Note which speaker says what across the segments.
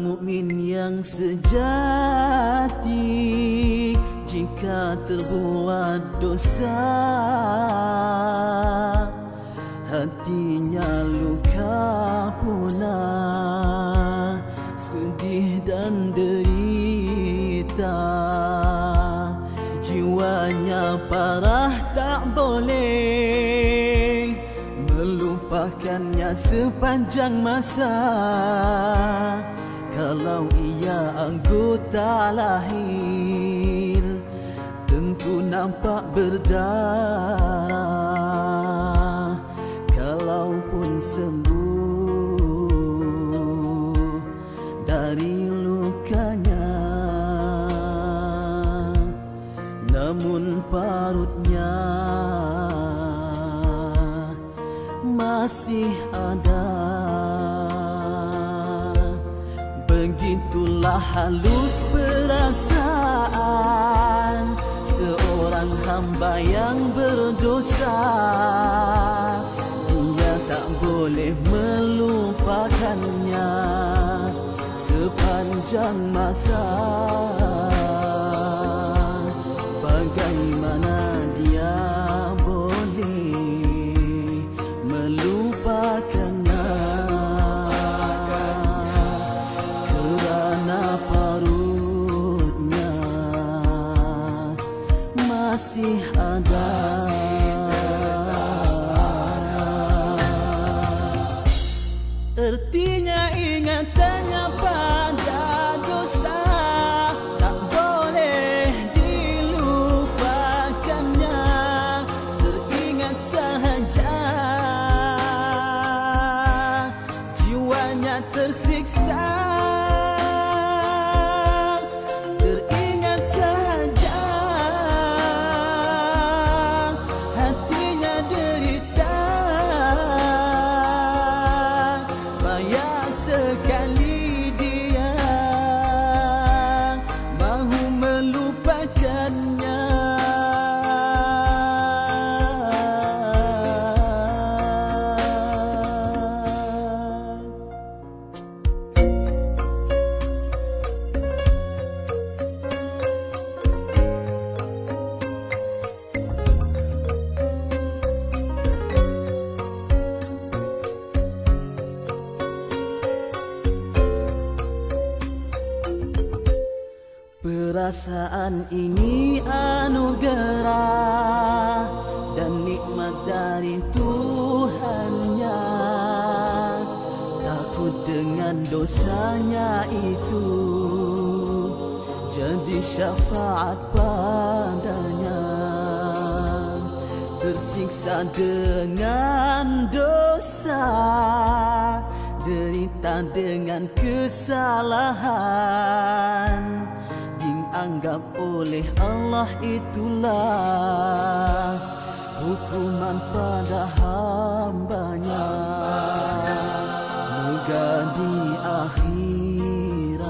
Speaker 1: mukmin yang sejati jika terbuat dosa, hatinya luka punah, sedih dan derita. Jiwanya parah tak boleh melupakannya sepanjang masa. Kalau ia anggota lahir, tentu nampak berdarah. Kalaupun sembuh dari lukanya, namun parutnya masih ada. Begitulah halus perasaan seorang hamba yang berdosa. Dia tak boleh melupakannya sepanjang masa. Bagaimana dia boleh melupakannya, kerana parutnya masih ada. Artinya ingatannya pada dosa tak boleh dilupakannya, teringat sahaja jiwanya tersiksa. Teringat sahaja hatinya derita. Payah sekali dia mahu melupakannya. Perasaan ini anugerah dan nikmat dari Tuhannya. Takut dengan dosanya itu jadi syafaat padanya. Tersiksa dengan dosa, derita dengan kesalahan, dianggap oleh Allah itulah hukuman pada hambanya. Moga di akhirat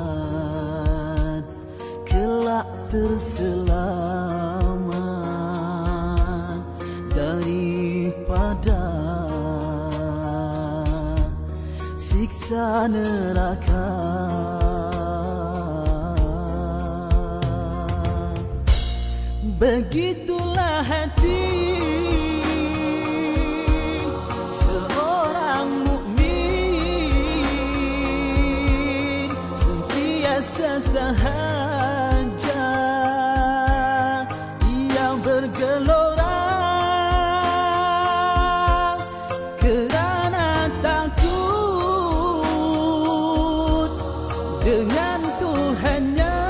Speaker 1: kelak terselamat daripada siksa neraka. Begitulah hati seorang mukmin, sentiasa sahaja ia bergelora kerana takut dengan Tuhannya.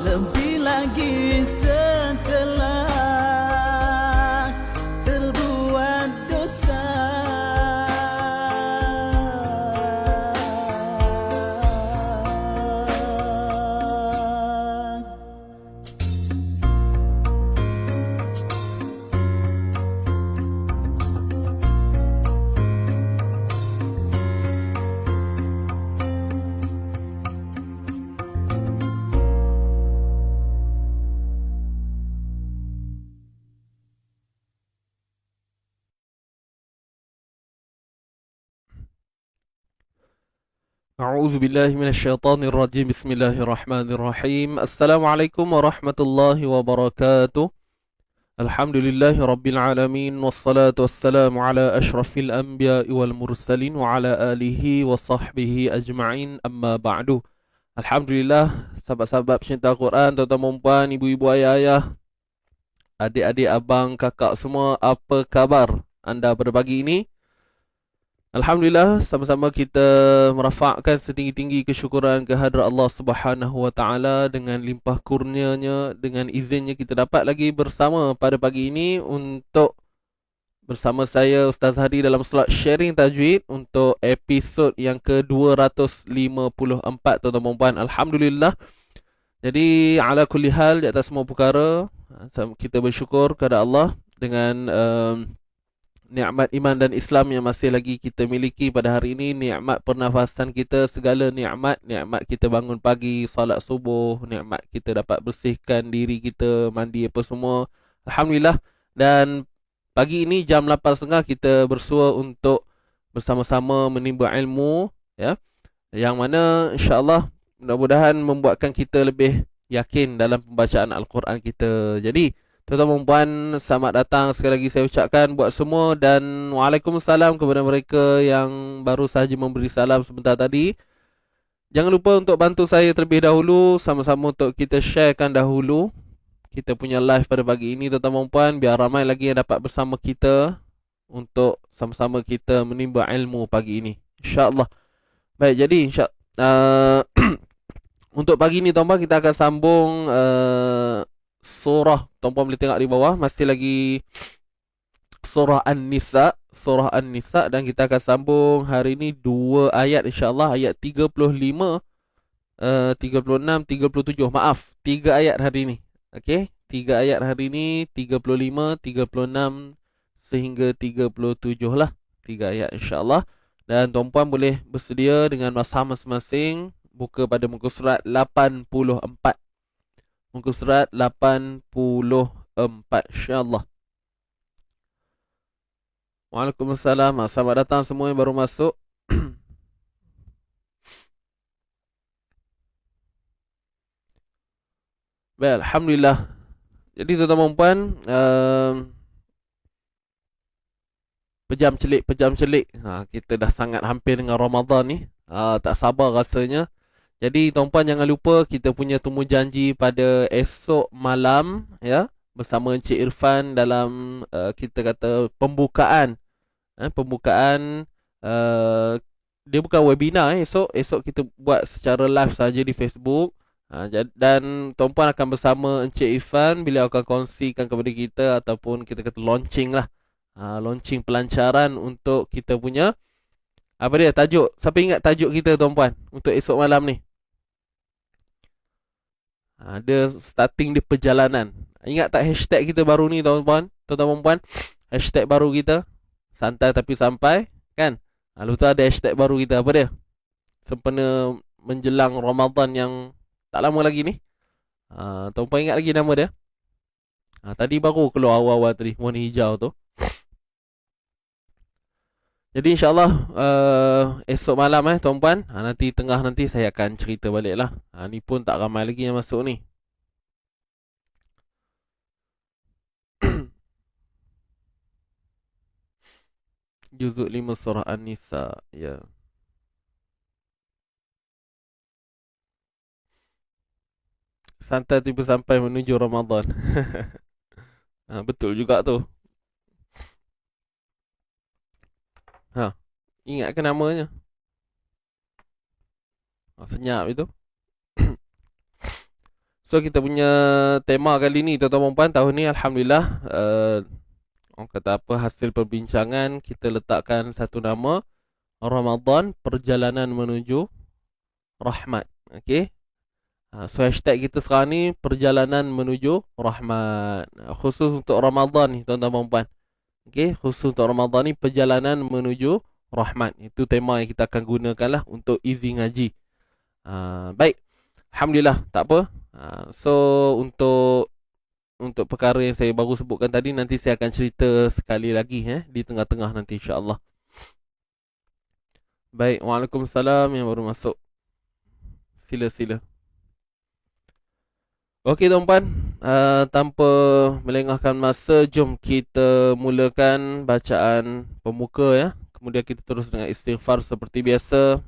Speaker 1: Lebih lagi setelah terbuat dosa.
Speaker 2: أعوذ بالله من الشيطان الرجيم بسم الله الرحمن الرحيم السلام عليكم ورحمة الله وبركاته الحمد لله رب العالمين والصلاة والسلام على أشرف الأنبياء والمرسلين وعلى آله وصحبه أجمعين أما بعد. Alhamdulillah, sahabat-sahabat pencinta Quran, tuan-tuan, puan, ibu-ibu, ayah-ayah, adik-adik, abang, kakak semua, apa kabar anda pada pagi ini? Alhamdulillah, sama-sama kita merafakkan setinggi-tinggi kesyukuran kehadrat Allah Subhanahu Wa Taala dengan limpah kurnianya, dengan izinnya kita dapat lagi bersama pada pagi ini untuk bersama saya Ustaz Hadi dalam slot sharing tajwid untuk episod yang ke-254, tuan-tuan dan puan. Alhamdulillah. Jadi ala kulli hal, di atas semua perkara kita bersyukur kepada Allah dengan nikmat iman dan Islam yang masih lagi kita miliki pada hari ini, nikmat pernafasan kita, segala nikmat, nikmat kita bangun pagi, salat subuh, nikmat kita dapat bersihkan diri kita, mandi apa semua. Alhamdulillah. Dan pagi ini jam 8.30 kita bersua untuk bersama-sama menimba ilmu, ya, yang mana insya-Allah mudah-mudahan membuatkan kita lebih yakin dalam pembacaan Al-Quran kita. Jadi tuan-tuan dan puan, selamat datang sekali lagi saya ucapkan buat semua, dan waalaikumsalam kepada mereka yang baru sahaja memberi salam sebentar tadi. Jangan lupa untuk bantu saya terlebih dahulu, sama-sama untuk kita sharekan dahulu kita punya live pada pagi ini, tuan-tuan dan puan, biar ramai lagi yang dapat bersama kita untuk sama-sama kita menimba ilmu pagi ini, insya-Allah. Baik, jadi untuk pagi ni tuan-tuan kita akan sambung surah, tuan-tuan boleh tengok di bawah masih lagi surah An-Nisa, surah An-Nisa, dan kita akan sambung hari ini 2 ayat insya-Allah, ayat 35, 36, 37. Maaf, 3 ayat hari ini. Okey, 3 ayat hari ini, 35, 36 sehingga 37 lah. 3 ayat insya-Allah. Dan tuan-puan boleh bersedia dengan masa masing-masing buka pada muka surat 84. Muka surat 84 insya-Allah. Waalaikumsalam. Selamat datang semua yang baru masuk. Baik, alhamdulillah. Jadi tuan-tuan dan puan, pejam celik. Kita dah sangat hampir dengan Ramadan ni. Tak sabar rasanya. Jadi tuan-puan jangan lupa kita punya temu janji pada esok malam, ya, bersama Encik Irfan dalam kita kata pembukaan. Pembukaan dia bukan webinar esok kita buat secara live saja di Facebook. Dan tuan-puan akan bersama Encik Irfan, beliau akan kongsikan kepada kita ataupun kita kata launching lah. Launching pelancaran untuk kita punya apa dia tajuk. Siapa ingat tajuk kita tuan-puan untuk esok malam ni? Dia starting di perjalanan. Ingat tak hashtag kita baru ni tuan-tuan? Tuan-tuan dan puan, hashtag baru kita santai tapi sampai, kan? Lalu tu ada hashtag baru kita, apa dia? Sempena menjelang Ramadan yang tak lama lagi ni. Tuan-puan ingat lagi nama dia? Tadi baru keluar awal-awal tadi, warna hijau tu. Jadi insyaAllah esok malam tuan-puan, nanti tengah nanti saya akan cerita balik lah. Ni pun tak ramai lagi yang masuk ni. Juzuk 5 surah An-Nisa, ya. Santai tiba sampai menuju Ramadan. Betul juga tu. Ingat ke namanya? Senyap itu. So kita punya tema kali ni tuan-tuan dan puan, tahun ni alhamdulillah orang kata apa, hasil perbincangan kita letakkan satu nama, Ramadan Perjalanan Menuju Rahmat. Okey. So hashtag kita sekarang ni Perjalanan Menuju Rahmat. Khusus untuk Ramadan ni tuan-tuan dan puan. Okey, khusus untuk Ramadan ni Perjalanan Menuju Rahmat. Itu tema yang kita akan gunakan lah untuk easy ngaji. Baik. Alhamdulillah, tak apa. So untuk perkara yang saya baru sebutkan tadi, nanti saya akan cerita sekali lagi di tengah-tengah nanti insya-Allah. Baik, Waalaikumsalam yang baru masuk. Sila. Okey tuan-puan, tanpa melengahkan masa, jom kita mulakan bacaan pembuka ya. Kemudian kita terus dengan istighfar seperti biasa.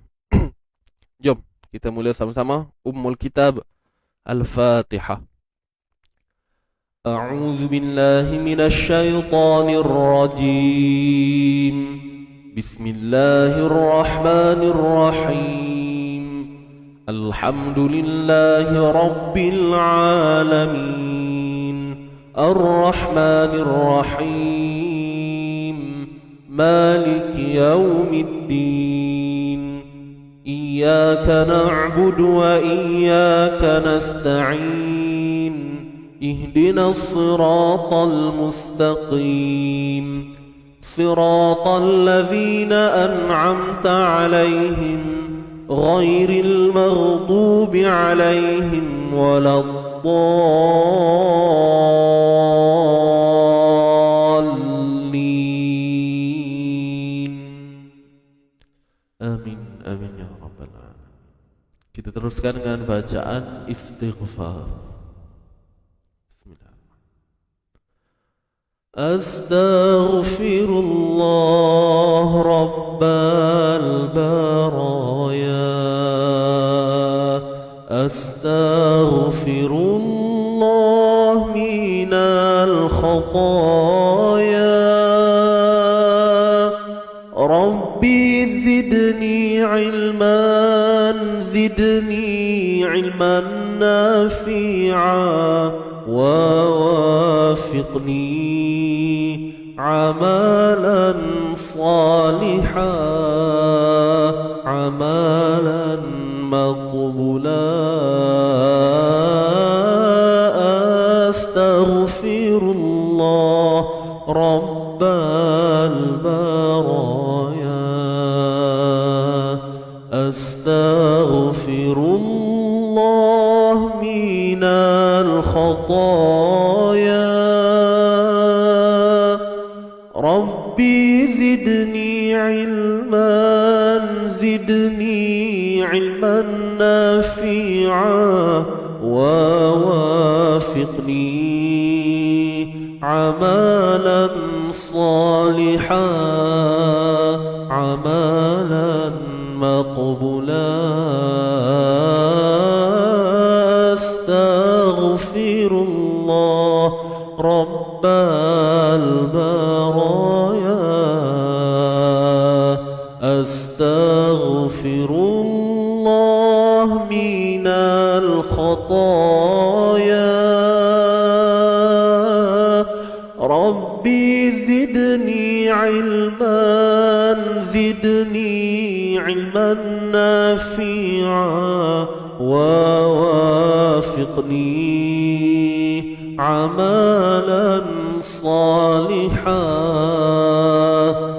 Speaker 2: Jom kita mula sama-sama. Ummul Kitab Al-Fatihah. A'udzu billahi minasy syaithanir rajim. Bismillahirrahmanirrahim. الحمد لله رب العالمين الرحمن الرحيم مالك يوم الدين إياك نعبد وإياك نستعين اهدنا الصراط المستقيم صراط الذين أنعمت عليهم غير المغضوب عليهم ولا الضالين. Amin, amin ya rabbal alamin. Kita teruskan dengan bacaan istighfar. Bismillah. Astaghfirullah rabbal baraya. Astaghfirullah minal khataaya. Rabbi zidni ilman nafi'a ووافقني عملا صالحا عملا مقبولا أستغفر الله رب البرايا أستغفر الله من الخطايا ربي زدني علما نافعا ووافقني عملا صالحا عملا مقبولا أستغفر الله رب البرايا أستغفر الله من الخطايا ربي زدني علما نافعا ووافقني عملا صالحا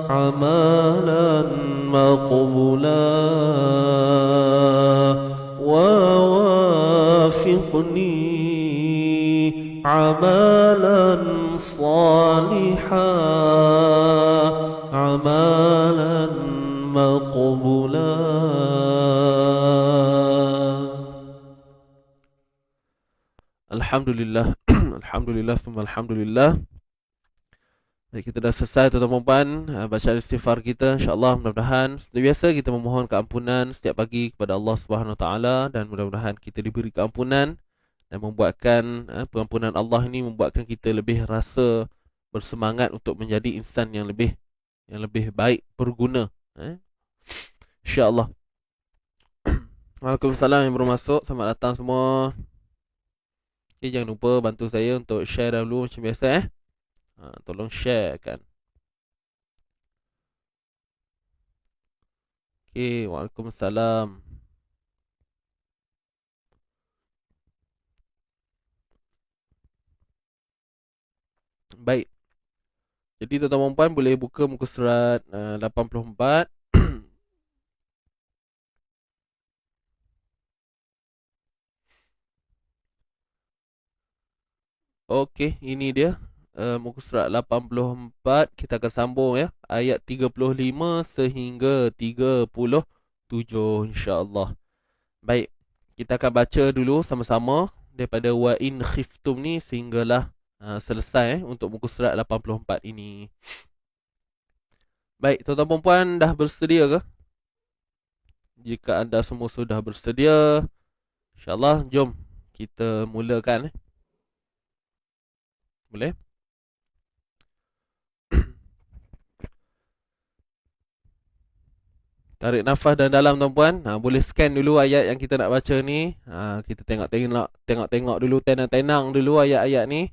Speaker 2: عملا مقبولا ووافقني عملا صالحا عملا مقبولا. Alhamdulillah. Alhamdulillah, summa alhamdulillah. Baik, kita dah selesai tuan-tuan bacaan istighfar kita. InsyaAllah mudah-mudahan seperti biasa kita memohon keampunan setiap pagi kepada Allah Subhanahu Wa Taala dan mudah-mudahan kita diberi keampunan dan membuatkan pengampunan Allah ini membuatkan kita lebih rasa bersemangat untuk menjadi insan yang lebih baik, berguna. InsyaAllah. Waalaikumsalam yang baru masuk. Selamat datang semua. Okay, jangan lupa bantu saya untuk share dulu macam biasa tolong share kan. Okay, Waalaikumsalam. Baik. Jadi tuan-tuan dan puan boleh buka muka surat 84. Okey, ini dia muka surat 84. Kita akan sambung ya, ayat 35 sehingga 37 insya-Allah. Baik, kita akan baca dulu sama-sama daripada wa in khiftum ni sehinggalah selesai untuk muka surat 84 ini. Baik, tuan-tuan dan puan dah bersedia ke? Jika anda semua sudah bersedia, insya-Allah jom kita mulakan. Boleh? Tarik nafas dan dalam tuan-puan. Boleh scan dulu ayat yang kita nak baca ni. Kita tengok dulu, tenang-tenang dulu ayat-ayat ni.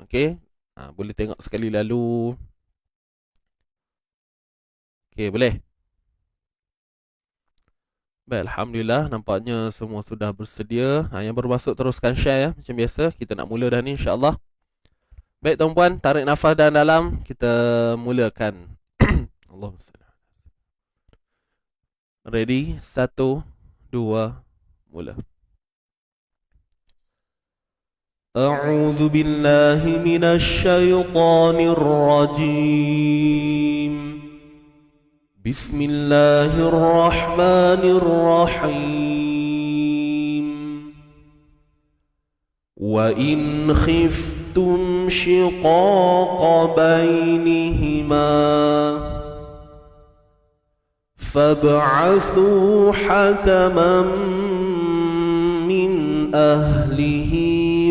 Speaker 2: Okey. Boleh tengok sekali lalu. Okey, boleh. Baik, alhamdulillah nampaknya semua sudah bersedia. Yang baru masuk teruskan share ya. Macam biasa, kita nak mula dah ni insya-Allah. Baik tuan-puan, tarik nafas dan dalam, kita mulakan. Allahumma ready? 1, 2, mula. A'udzu billahi minasy syaithanir rajim. Bismillahirrahmanirrahim. Wa in khiftum shiqaqa bainihima فابعثوا حكما من أهله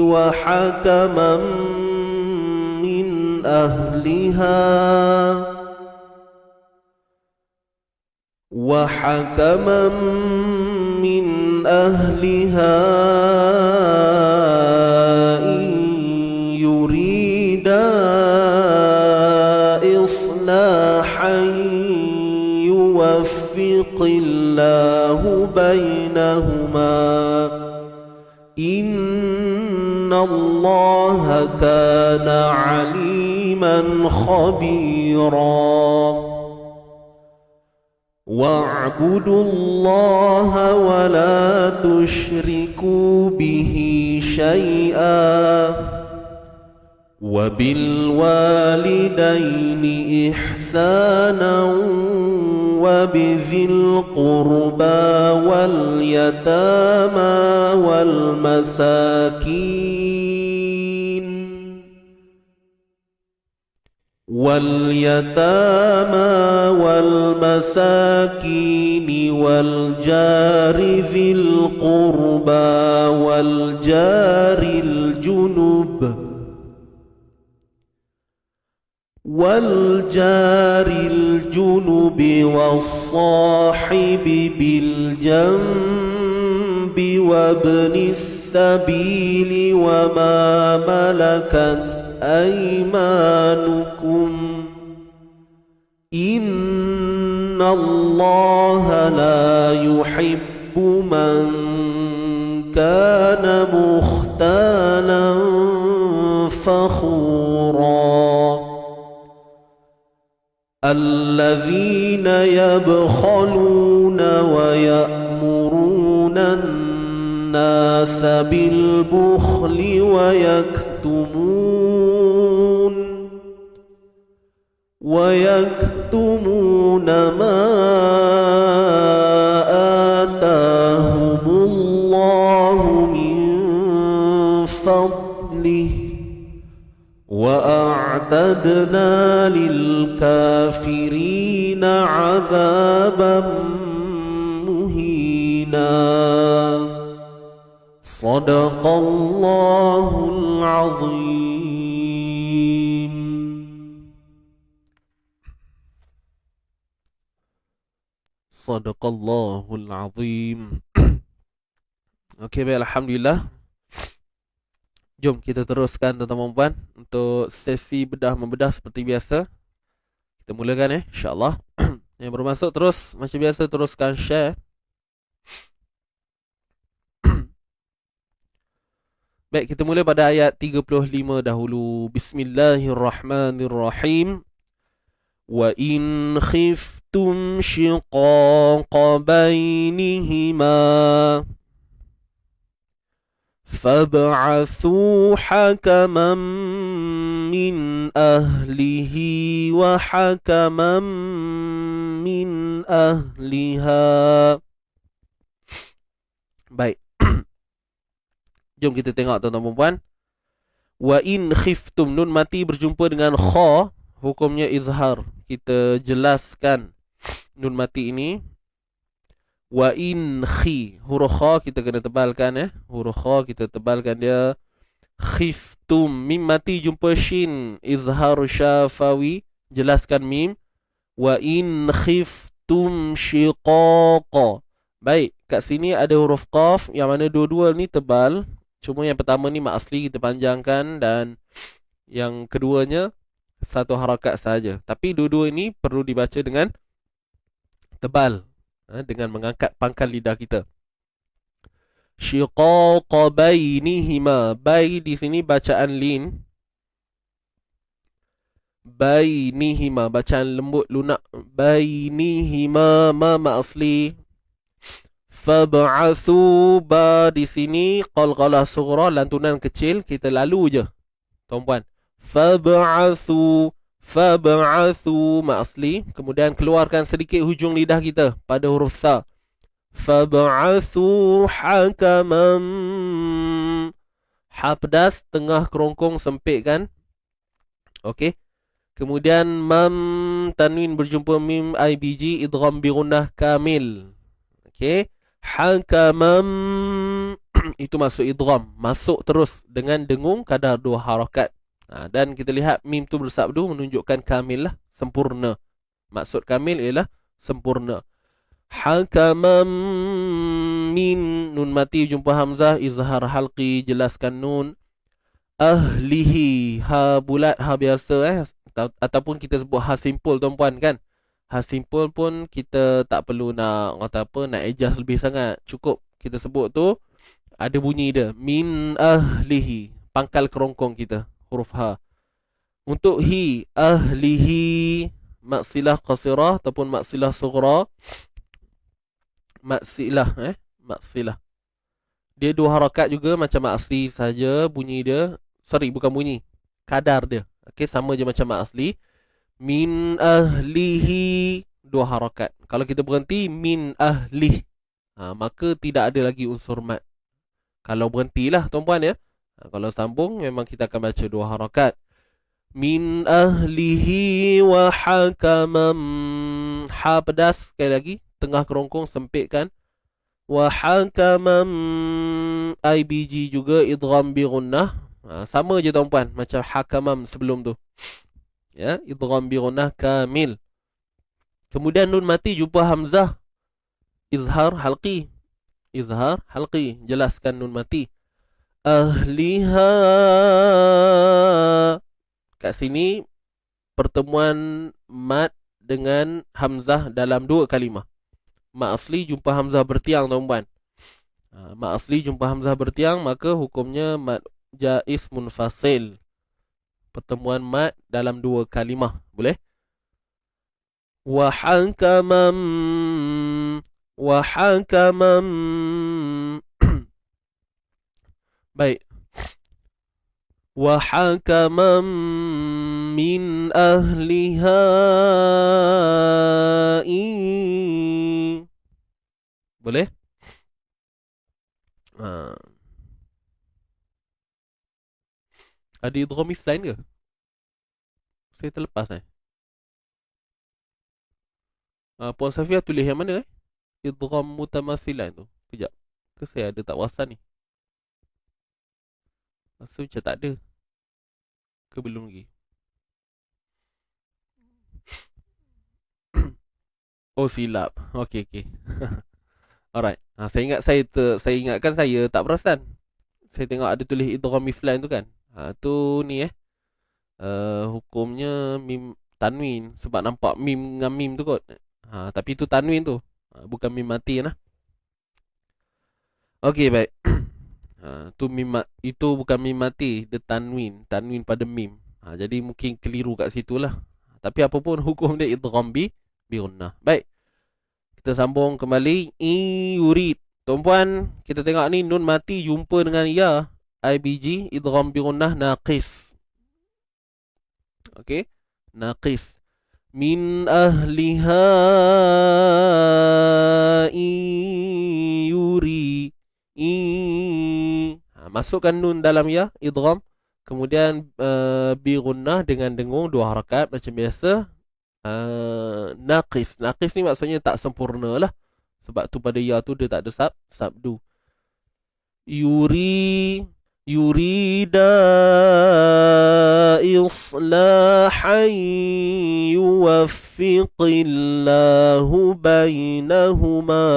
Speaker 2: وحكما من أهلها إن يريدا إصلاحا يوفق الله بينهما إن الله كان عليما خبيرا واعبدوا الله ولا تشركوا به شيئا وبالوالدين إحسانا وبذي القربى واليتامى والمساكين والجار ذي القربى والجار الجنب والصاحب بالجنب وابن السبيل وما ملكت أيمانكم إن الله لا يحب من كان مختالا فخورا الذين يبخلون ويأمرون الناس بالبخل ويكتمون ما آتاهم الله من فضله وأعتدنا للكافرين عذابا مهينا صدق الله العظيم. صدق الله العظيم. Okey, baik, alhamdulillah. Jom kita teruskan tuan-tuan dan puan untuk sesi bedah membedah seperti biasa. Kita mulakan insya-Allah. Yang baru masuk terus macam biasa teruskan share. Baik, kita mula pada ayat 35 dahulu. Bismillahirrahmanirrahim. Wa in khiftum shiqaqa bainihima فابعثوا حكما min ahlihi wa hakaman min ahliha. Baik. Jom kita tengok tuan-tuan dan puan. Wa in khiftum, nun mati berjumpa dengan kha, hukumnya izhar. Kita jelaskan nun mati ini. Wa in khi, huruf kha kita kena tebalkan Huruf kha kita tebalkan dia. Khiftum, mim mati jumpa shin, izhar syafawi, jelaskan mim. Wa in khiftum shiqaqa. Baik, kat sini ada huruf qaf yang mana dua-dua ni tebal. Cuma yang pertama ni mat asli kita panjangkan dan yang keduanya satu harakat saja. Tapi dua-dua ini perlu dibaca dengan tebal, dengan mengangkat pangkal lidah kita. Shiqaqa bainihima. Bai di sini bacaan lin. Bainihima, bacaan lembut lunak. Bainihima, ma asli. Fab'athu, ba di sini qalqalah sughra, lantunan kecil, kita lalu je tuan-puan. Fab'athu, ma asli. Kemudian keluarkan sedikit hujung lidah kita pada huruf tha. Fab'athu hakaman, ha pedas, tengah kerongkong sempit kan. Okey. Kemudian mam tanwin berjumpa mim IBG, idgham bi gunnah kamil. Okey. Hakamam, itu masuk idgham, masuk terus dengan dengung kadar 2 harakat. Dan kita lihat mim tu bersabdu menunjukkan kamil lah, sempurna. Maksud kamil ialah sempurna. Hakamam min, nun mati jumpa hamzah, izhar halqi, jelaskan nun. Ahlihi, ha bulat, ha biasa ataupun kita sebut ha simpul tuan-puan kan. Ha simple pun kita tak perlu nak kata apa, nak adjust lebih sangat. Cukup kita sebut tu ada bunyi dia, min ahlihi, pangkal kerongkong kita, huruf ha. Untuk hi, ahlihi, maksilah qasirah ataupun maksilah sughra. Maksilah. Dia 2 harakat juga macam mak asli saja bunyi dia. Sorry, bukan bunyi, kadar dia. Okey, sama je macam mak asli. Min ahlihi, 2 harakat. Kalau kita berhenti min ahlih, maka tidak ada lagi unsur mat. Kalau berhentilah tuan-puan ya. Kalau sambung memang kita akan baca 2 harakat. Min ahlihi wa hakamam, ha pedas sekali lagi, tengah kerongkong sempit kan. Wa hakamam IBG juga, idgham bi gunnah. Sama je tuan-puan macam hakamam sebelum tu. Ya, idgham bi gunnah kamil. Kemudian nun mati jumpa hamzah, izhar halqi. Izhar halqi, jelaskan nun mati. Ahliha, kat sini pertemuan mat dengan hamzah dalam 2 kalimah. Mat asli jumpa hamzah bertiang tuan-puan. Mat asli jumpa hamzah bertiang, maka hukumnya mat jaiz munfasil. Pertemuan mat dalam 2 kalimah. Boleh? Wa hakamam. Baik. Wa hakamam min ahliha. Boleh? Ada idghamis lain ke? Saya terlepas Puan Safia tulis yang mana idgham mutamathilan tu. Kejap. Ke saya ada tak perasan ni? Rasa macam tak ada. Ke belum lagi? Oh, silap. Okey. Alright. Saya ingatkan saya tak perasan. Saya tengok ada tulis idghamis lain tu kan. Tu ni hukumnya mim tanwin, sebab nampak mim dengan mim tu kot. Tapi tu tanwin tu, bukan mim mati lah. Okey, baik. Tu mim, itu bukan mim mati, dia tanwin pada mim. Jadi mungkin keliru kat situlah. Tapi apapun hukum dia idgham bi gunnah. Baik. Kita sambung kembali. Yurid. Tuan-puan, kita tengok ni nun mati jumpa dengan ya. IBG, idgham bi gunnah naqis. Okey, naqis. Min ahliha yuri masukkan nun dalam ya, idgham. Kemudian bi gunnah dengan dengung 2 harakat macam biasa. Naqis. Naqis ni maksudnya tak sempurna lah. Sebab tu pada ya tu dia tak ada sabdu. Yurida islahan yuwaffiqillahu bainahuma.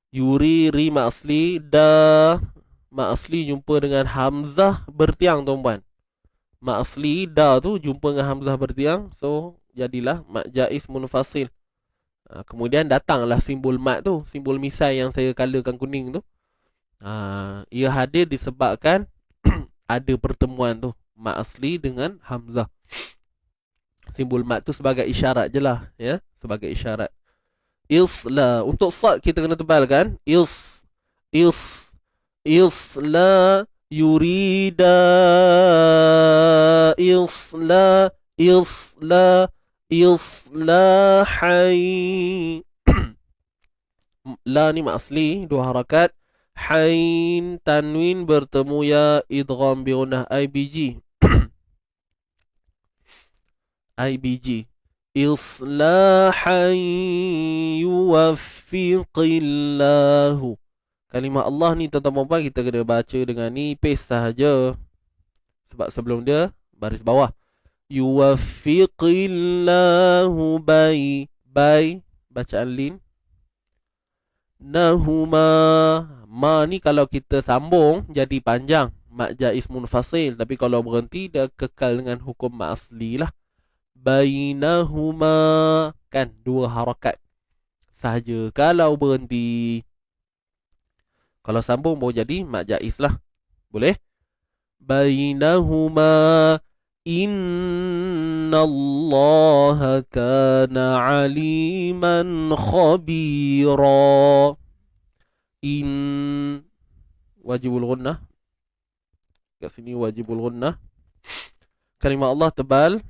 Speaker 2: Yuri ri mak asli, da mak asli jumpa dengan hamzah bertiang tuan-puan. Mak asli da tu jumpa dengan hamzah bertiang, so jadilah mak jaiz munfasil. Kemudian datanglah simbol mat tu, simbol misai yang saya colourkan kuning tu. Ia hadir disebabkan ada pertemuan tu, mat asli dengan hamzah. Simbol mat tu sebagai isyarat je lah, ya, sebagai isyarat. Isla, untuk sad kita kena tebalkan. Isla yurida islahai. La ni mak asli 2 harakat. Hain tanwin bertemu ya, idgham bi gunnah IBG. IBG. Islahan yuwaffiqillahu. Kalimah Allah ni tuan-tuan kita kena baca dengan ni paste sahaja. Sebab sebelum dia baris bawah. Yuwaffiqillahu bai bacaan lin. Nahuma. Ma ni kalau kita sambung jadi panjang, mak jaiz munfasil. Tapi kalau berhenti dia kekal dengan hukum mak asli lah. Bainahuma, kan 2 harakat sahaja kalau berhenti. Kalau sambung baru jadi mak jaiz lah. Boleh? Bainahuma innallaha kana aliman khabira. Wajibul gunnah. Kat sini wajibul gunnah. Kalimah Allah tebal.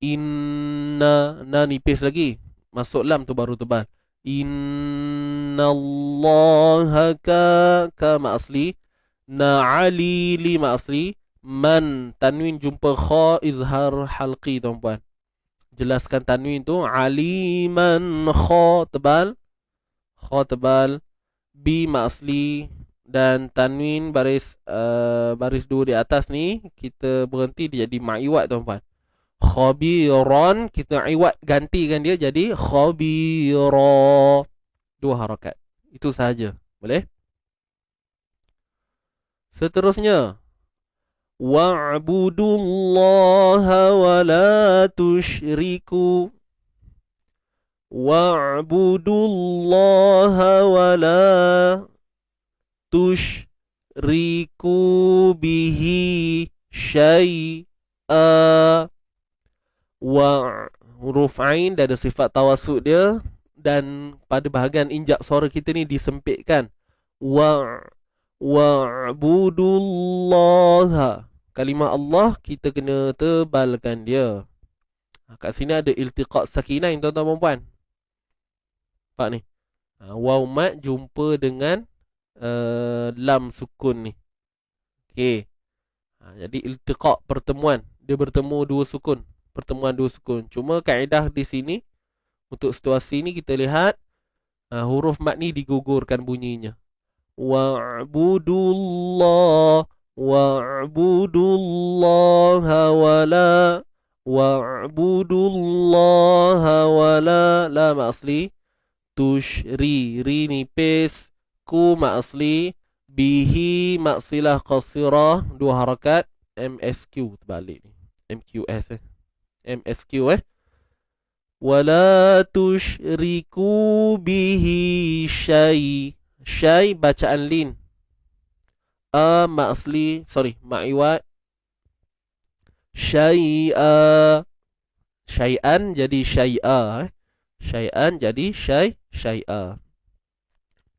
Speaker 2: Inna, na nipis lagi. Masuk lam tu baru tebal. Innallaha ka mak asli. Na ali li mak asli. Man, tanwin jumpa kha izhar halqi tuan-puan. Jelaskan tanwin tu. Aliman kha tebal. Kha tebal. Bi mak asli. Dan tanwin baris 2 di atas ni kita berhenti dia jadi ma'iwat tuan-puan. Khabiran kita iwat gantikan dia jadi khabira. 2 harakat. Itu sahaja. Boleh? Seterusnya. Wa'budullaha wa la tusyriku. Wa'budullaha wa la tusyriku bihi syai'a. Wa huruf ain dah ada sifat tawassut dia, dan pada bahagian injak suara kita ni disempitkan. Wa'budullaha. Kalimah Allah kita kena tebalkan dia. Kat sini ada iltiqa' sakinain tuan-tuan dan puan. Nampak ni. Waw mat jumpa dengan lam sukun ni. Okey. Jadi iltiqa' pertemuan, dia bertemu 2 sukun. Pertemuan 2 sukun. Cuma kaedah di sini untuk situasi ni kita lihat huruf mat ni digugurkan bunyinya. Wa'budullaha wala la mak asli. Tushri ri nipis. Ku mak asli. Bihi mak silah qasirah 2 harakat. MSQ terbalik ni. MQS MSQ wala tusyriku bihi syai. Syai bacaan lin. Mak asli, mak iwat. Syai'a. Syai'an jadi syai'a. Syai'an jadi syai'a.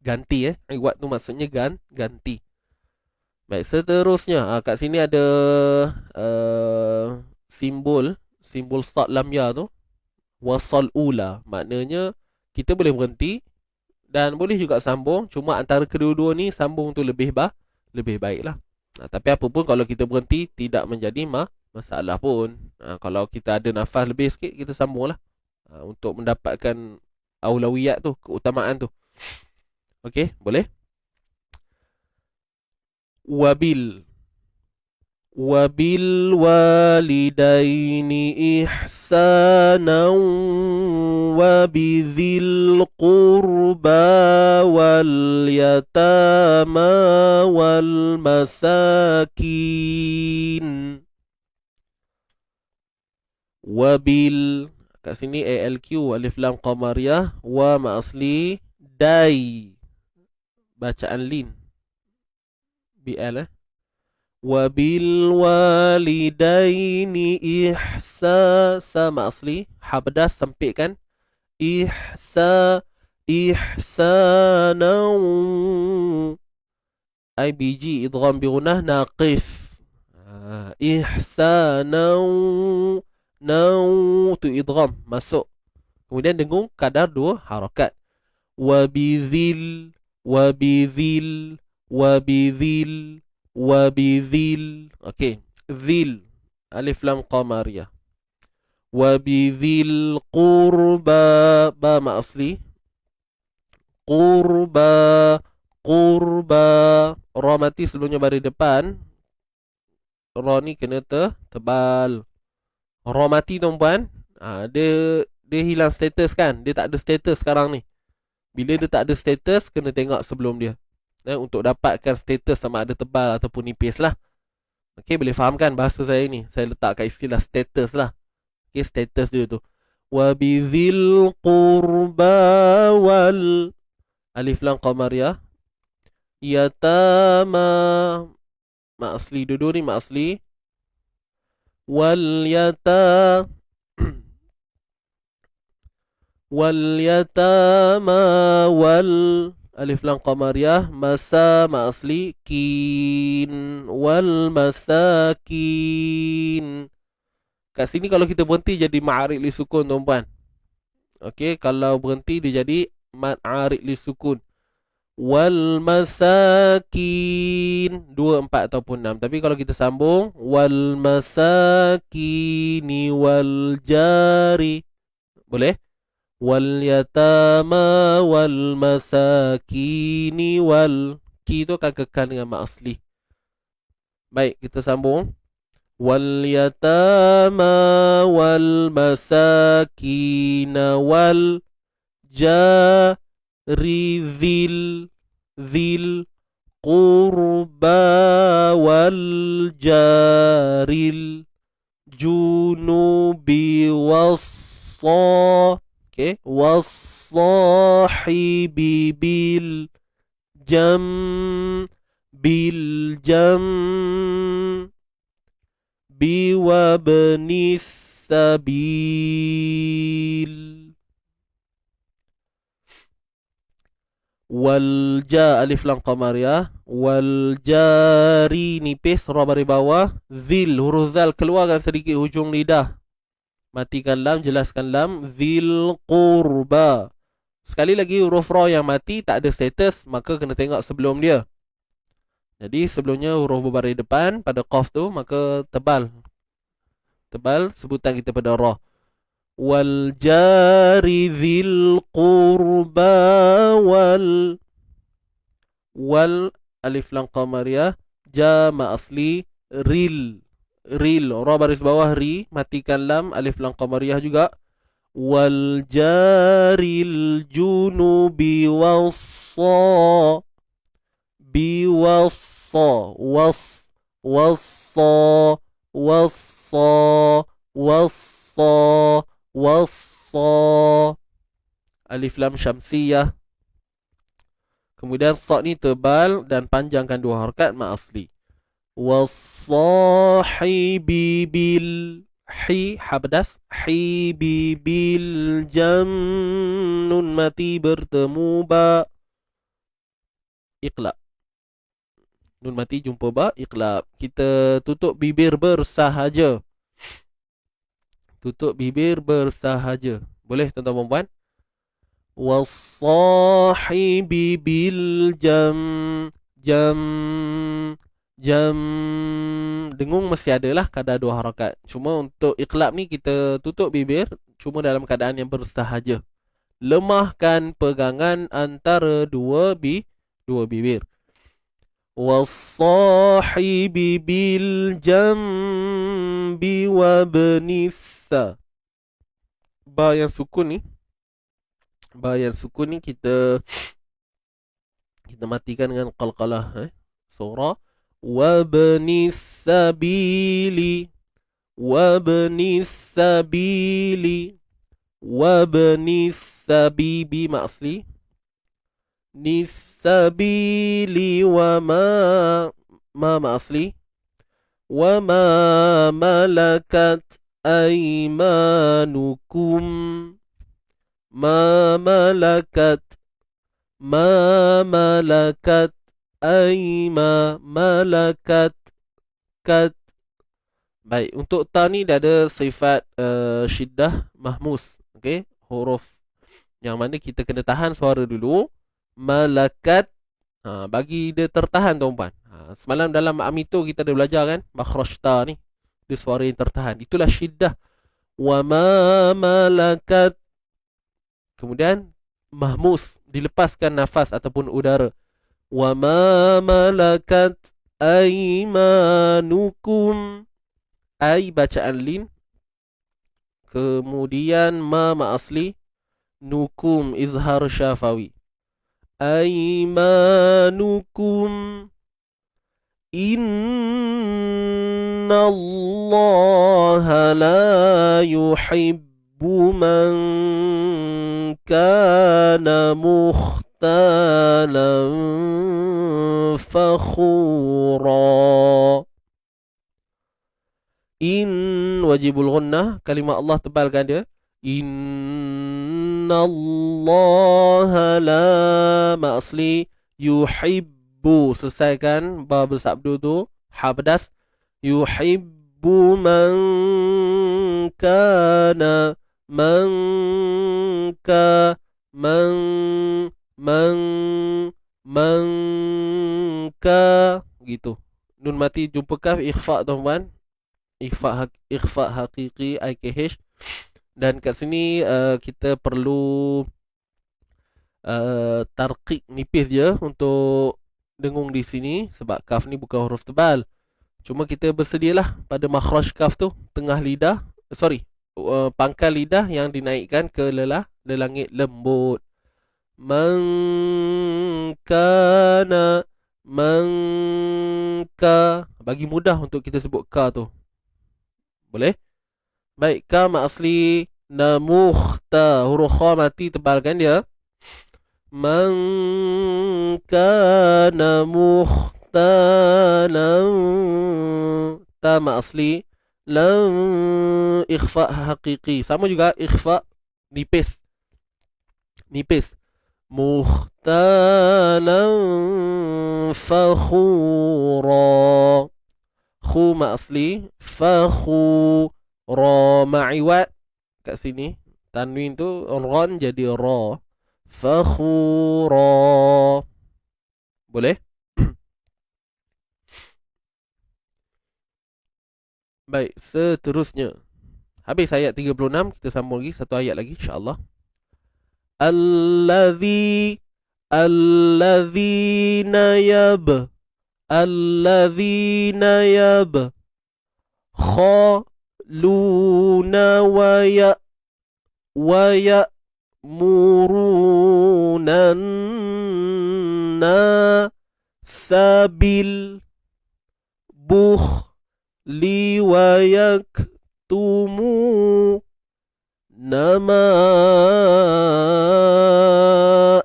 Speaker 2: Ganti iwat tu maksudnya ganti. Baik, seterusnya kat sini ada simbol start lam ya tu, wasal ula. Maknanya kita boleh berhenti dan boleh juga sambung, cuma antara kedua-dua ni sambung tu lebih baiklah. Tapi apa pun kalau kita berhenti tidak menjadi masalah pun. Kalau kita ada nafas lebih sikit kita sambunglah untuk mendapatkan aulawiyat tu, keutamaan tu. Okey, boleh? Wabil walidaini ihsanan wabidhil qurba wal yatama wal masakin. Wabil, kat sini ALQ alif lam qamariyah, wa ma asli dai, bacaan lin BL wabil walidaini sama asli habdas sempitkan ihsanan IBG idgham bi gunnah naqis ihsanan tu idgham masuk, kemudian dengung kadar 2 harakat wabidhil wabidhil. Okey, dhil alif lam qamariyah. Wabidhil qurba, ba ma asli qurba ra mati sebelumnya baris depan, ra ni kena tebal. Ra mati tuan-puan, dia hilang status kan, dia tak ada status sekarang ni. Bila dia tak ada status, kena tengok sebelum dia, untuk dapatkan status sama ada tebal ataupun nipis lah. Okey, boleh fahamkan bahasa saya ni? Saya letakkan istilah status lah. Okey, status dia tu. Wabidhil qurba wal alif lam qamariyah yatama ma asli, dua ni ma asli wal yatama wal alif lam qamariyah masa ma asli kin wal masakin. Kat sini kalau kita berhenti jadi ma'arid li sukun tuan-puan. Okey, kalau berhenti dia jadi ma'arid li sukun. Wal masakin 2, 4 ataupun 6. Tapi kalau kita sambung wal masakini wal jari, boleh? Wal yatama wal masakini wal, ki tu akan kekal dengan mak asli. Baik, kita sambung. Wal yatama wal masakina wal jari dhil qurba wal jaril junubi wassa. Okay, wassahibi bil jam biwabnis sabil. Wal ja alif lam qamariyah, wal jari nipis ra baris bawah, zil huruf zal keluarkan sedikit hujung lidah, matikan lam, jelaskan lam, zil qurba. Sekali lagi huruf ra yang mati tak ada status, maka kena tengok sebelum dia. Jadi sebelumnya huruf berbaris depan pada qaf tu, maka tebal sebutan kita pada ra. Wal jari zil qurba wal alif lam qamariyah ja ma asli ril ra baris bawah ri, matikan lam, alif lam qamariyah juga. Wal jaril junubi wassa wassa alif lam syamsiyah. Kemudian sa ni tebal dan panjangkan 2 harakat ma asli. Wassahibi bil hi habdas hibi bil jam nun mati bertemu ba iqla Nun mati jumpa ba iqlab. Kita tutup bibir bersahaja. Tutup bibir bersahaja. Boleh tuan-tuan dan puan? Wassahibi bil jam. Jam. Jam. Dengung mesti ada lah kadar 2 harakat. Cuma untuk iqlab ni kita tutup bibir cuma dalam keadaan yang bersahaja. Lemahkan pegangan antara dua bibir. Wassahibi bil jambi wabnissa. Ba yang sukun ni kita matikan dengan qalqalah. Surah wabnis sabili. Wabnis sabili. Wabnis sabibi ma asli. Nisabili wa ma asli. Wa ma malakat aymanukum. Ma malakat malakat kat. Baik, untuk ta ni dah ada sifat syiddah mahmus. Okey, huruf yang mana kita kena tahan suara dulu. Malakat, bagi dia tertahan tuan-puan. Semalam dalam amito kita ada belajar kan, makhraj ta ni dia suara yang tertahan. Itulah syiddah. Wa ma malakat. Kemudian mahmus, dilepaskan nafas ataupun udara. Wa ma malakat aymanukum. Ay bacaan lin. Kemudian ma asli. Nukum izhar syafawi. Aymanukum. Innallaha la yuhibbu man kana mukhtalan fakhura. In wajibul ghunnah, kalimah Allah tebalkan dia. Innallaha la ma asli yuhibbu, selesaikan ba bersabdu tu ha pedas. Yuhibbu man kana gitu. Nun mati jumpa kaf ikhfa tuan-tuan. Ikhfa hakiki IKH. Dan kat sini kita perlu tarqiq nipis je untuk dengung di sini sebab kaf ni bukan huruf tebal. Cuma kita bersedialah pada makhraj kaf tu tengah lidah, pangkal lidah yang dinaikkan ke lelangit lembut. Mangkana bagi mudah untuk kita sebut ka tu. Boleh? Baik, ka ma asli namukhta, huruf kha mati tebalkan dia. Man kana mukhtalan, ta ma asli lam ikhfa hakiki. Sama juga ikhfa nipis. Mukhtalan fakhura. Khu ma asli fakhu. Ra ma'iwat kat sini. Tanwin tu ron jadi ra. Fakhura. Boleh? Baik, seterusnya. Habis ayat 36, kita sambung lagi satu ayat lagi insya-Allah. Alladzina khaluna wa ya'muruna sabil bukhli wa yaktumu nama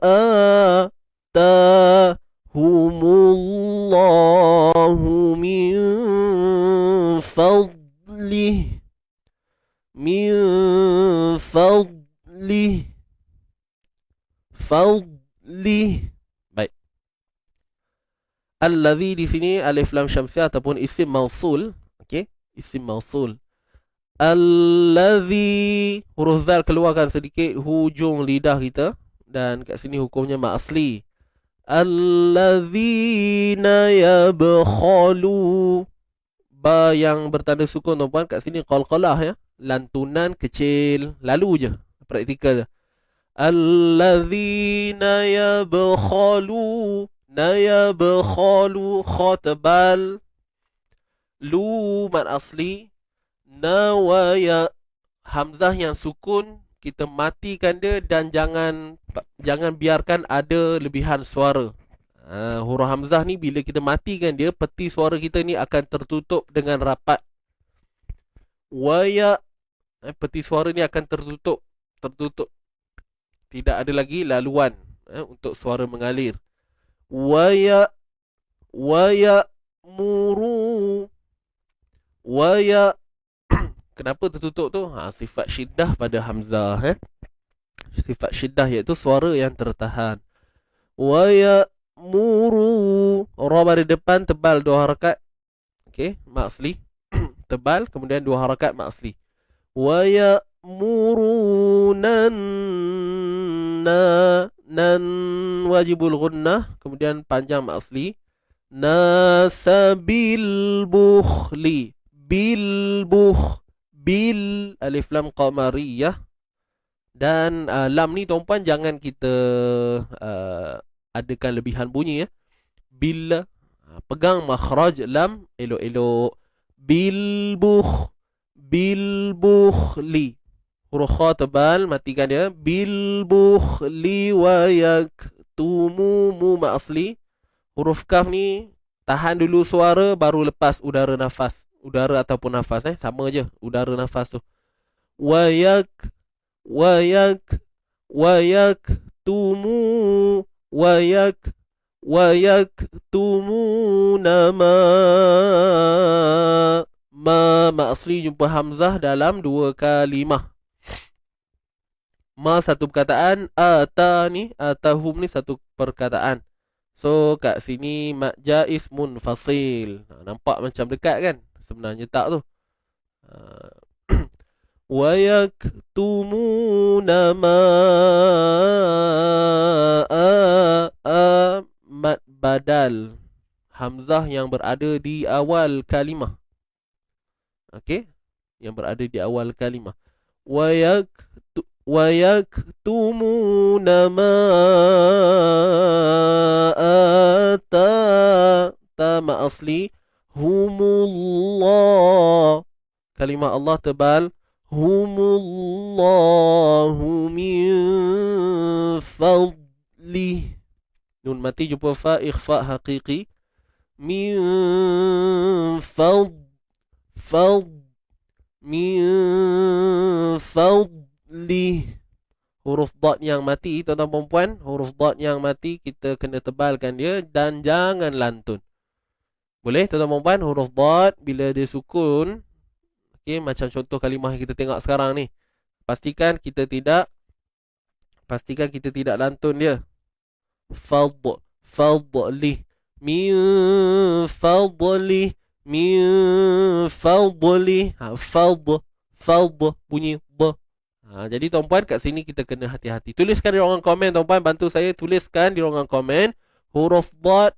Speaker 2: atahumullahu min fadlih Baik. Allazi di sini alif lam syamsiah ataupun isim mausul. Okey, isim mausul. Allazi, huruf zal keluarkan sedikit hujung lidah kita, dan kat sini hukumnya mak asli. Allazina yabkhalu, ba yang bertanda sukun tuan-puan, kat sini qalqalah ya, lantunan kecil, lalu je praktikal. Allazina yabkhalu, nayabkhalu, kha tebal, lu mat asli, nawaya hamzah yang sukun kita matikan dia, dan jangan biarkan ada lebihan suara. Huruf hamzah ni bila kita matikan dia, peti suara kita ni akan tertutup dengan rapat. Waya, peti suara ni akan tertutup. Tidak ada lagi laluan untuk suara mengalir. Waya muru, waya. Kenapa tertutup tu? Sifat syiddah pada hamzah. Sifat syiddah iaitu suara yang tertahan. Wa ya'muru, ra baris depan tebal 2 harakat. Okey, mak asli. Tebal, kemudian 2 harakat mak asli. Wa ya'murunan, nan wajibul gunnah, kemudian panjang mak asli. Nasabil bukhli, bil alif lam qamariyah. Dan lam ni tuan-puan jangan kita adakan lebihan bunyi ya. Bil, pegang makhraj lam elok-elok. Bil bukhli, huruf kha tebal, matikan dia. Bil bukhli wa yaktumu, mu mak asli. Huruf kaf ni tahan dulu suara baru lepas udara nafas. Udara ataupun nafas sama je, udara nafas tu. Wayak tumu, wayak tumu nama, ma asli jumpa hamzah dalam 2 kalimah. Ma satu perkataan, atahum ni satu perkataan. So kat sini mak jaiz munfasil. Nampak macam dekat kan? Sebenarnya tak tu. Wa yaktumuna ma mad badal, hamzah yang berada di awal kalimah. Okey, yang berada di awal kalimah. Wa yaktumuna ma ma asli. Humullah, kalimah Allah tebal. Humullahu min fadlih, nun mati jumpa fa, ikhfa haqiqi. Min min fadlih, huruf dad yang mati tuan-tuan dan puan, huruf dad yang mati kita kena tebalkan dia dan jangan lantun. Boleh tuan-tuan dan puan, huruf dad bila dia sukun, okey, macam contoh kalimah yang kita tengok sekarang ni, pastikan kita tidak lantun dia. Fadlih, min fadlih, min fadlih, fad bunyi b. Jadi tuan-puan kat sini kita kena hati-hati. Tuliskan di ruangan komen tuan-puan, bantu saya tuliskan di ruangan komen huruf dad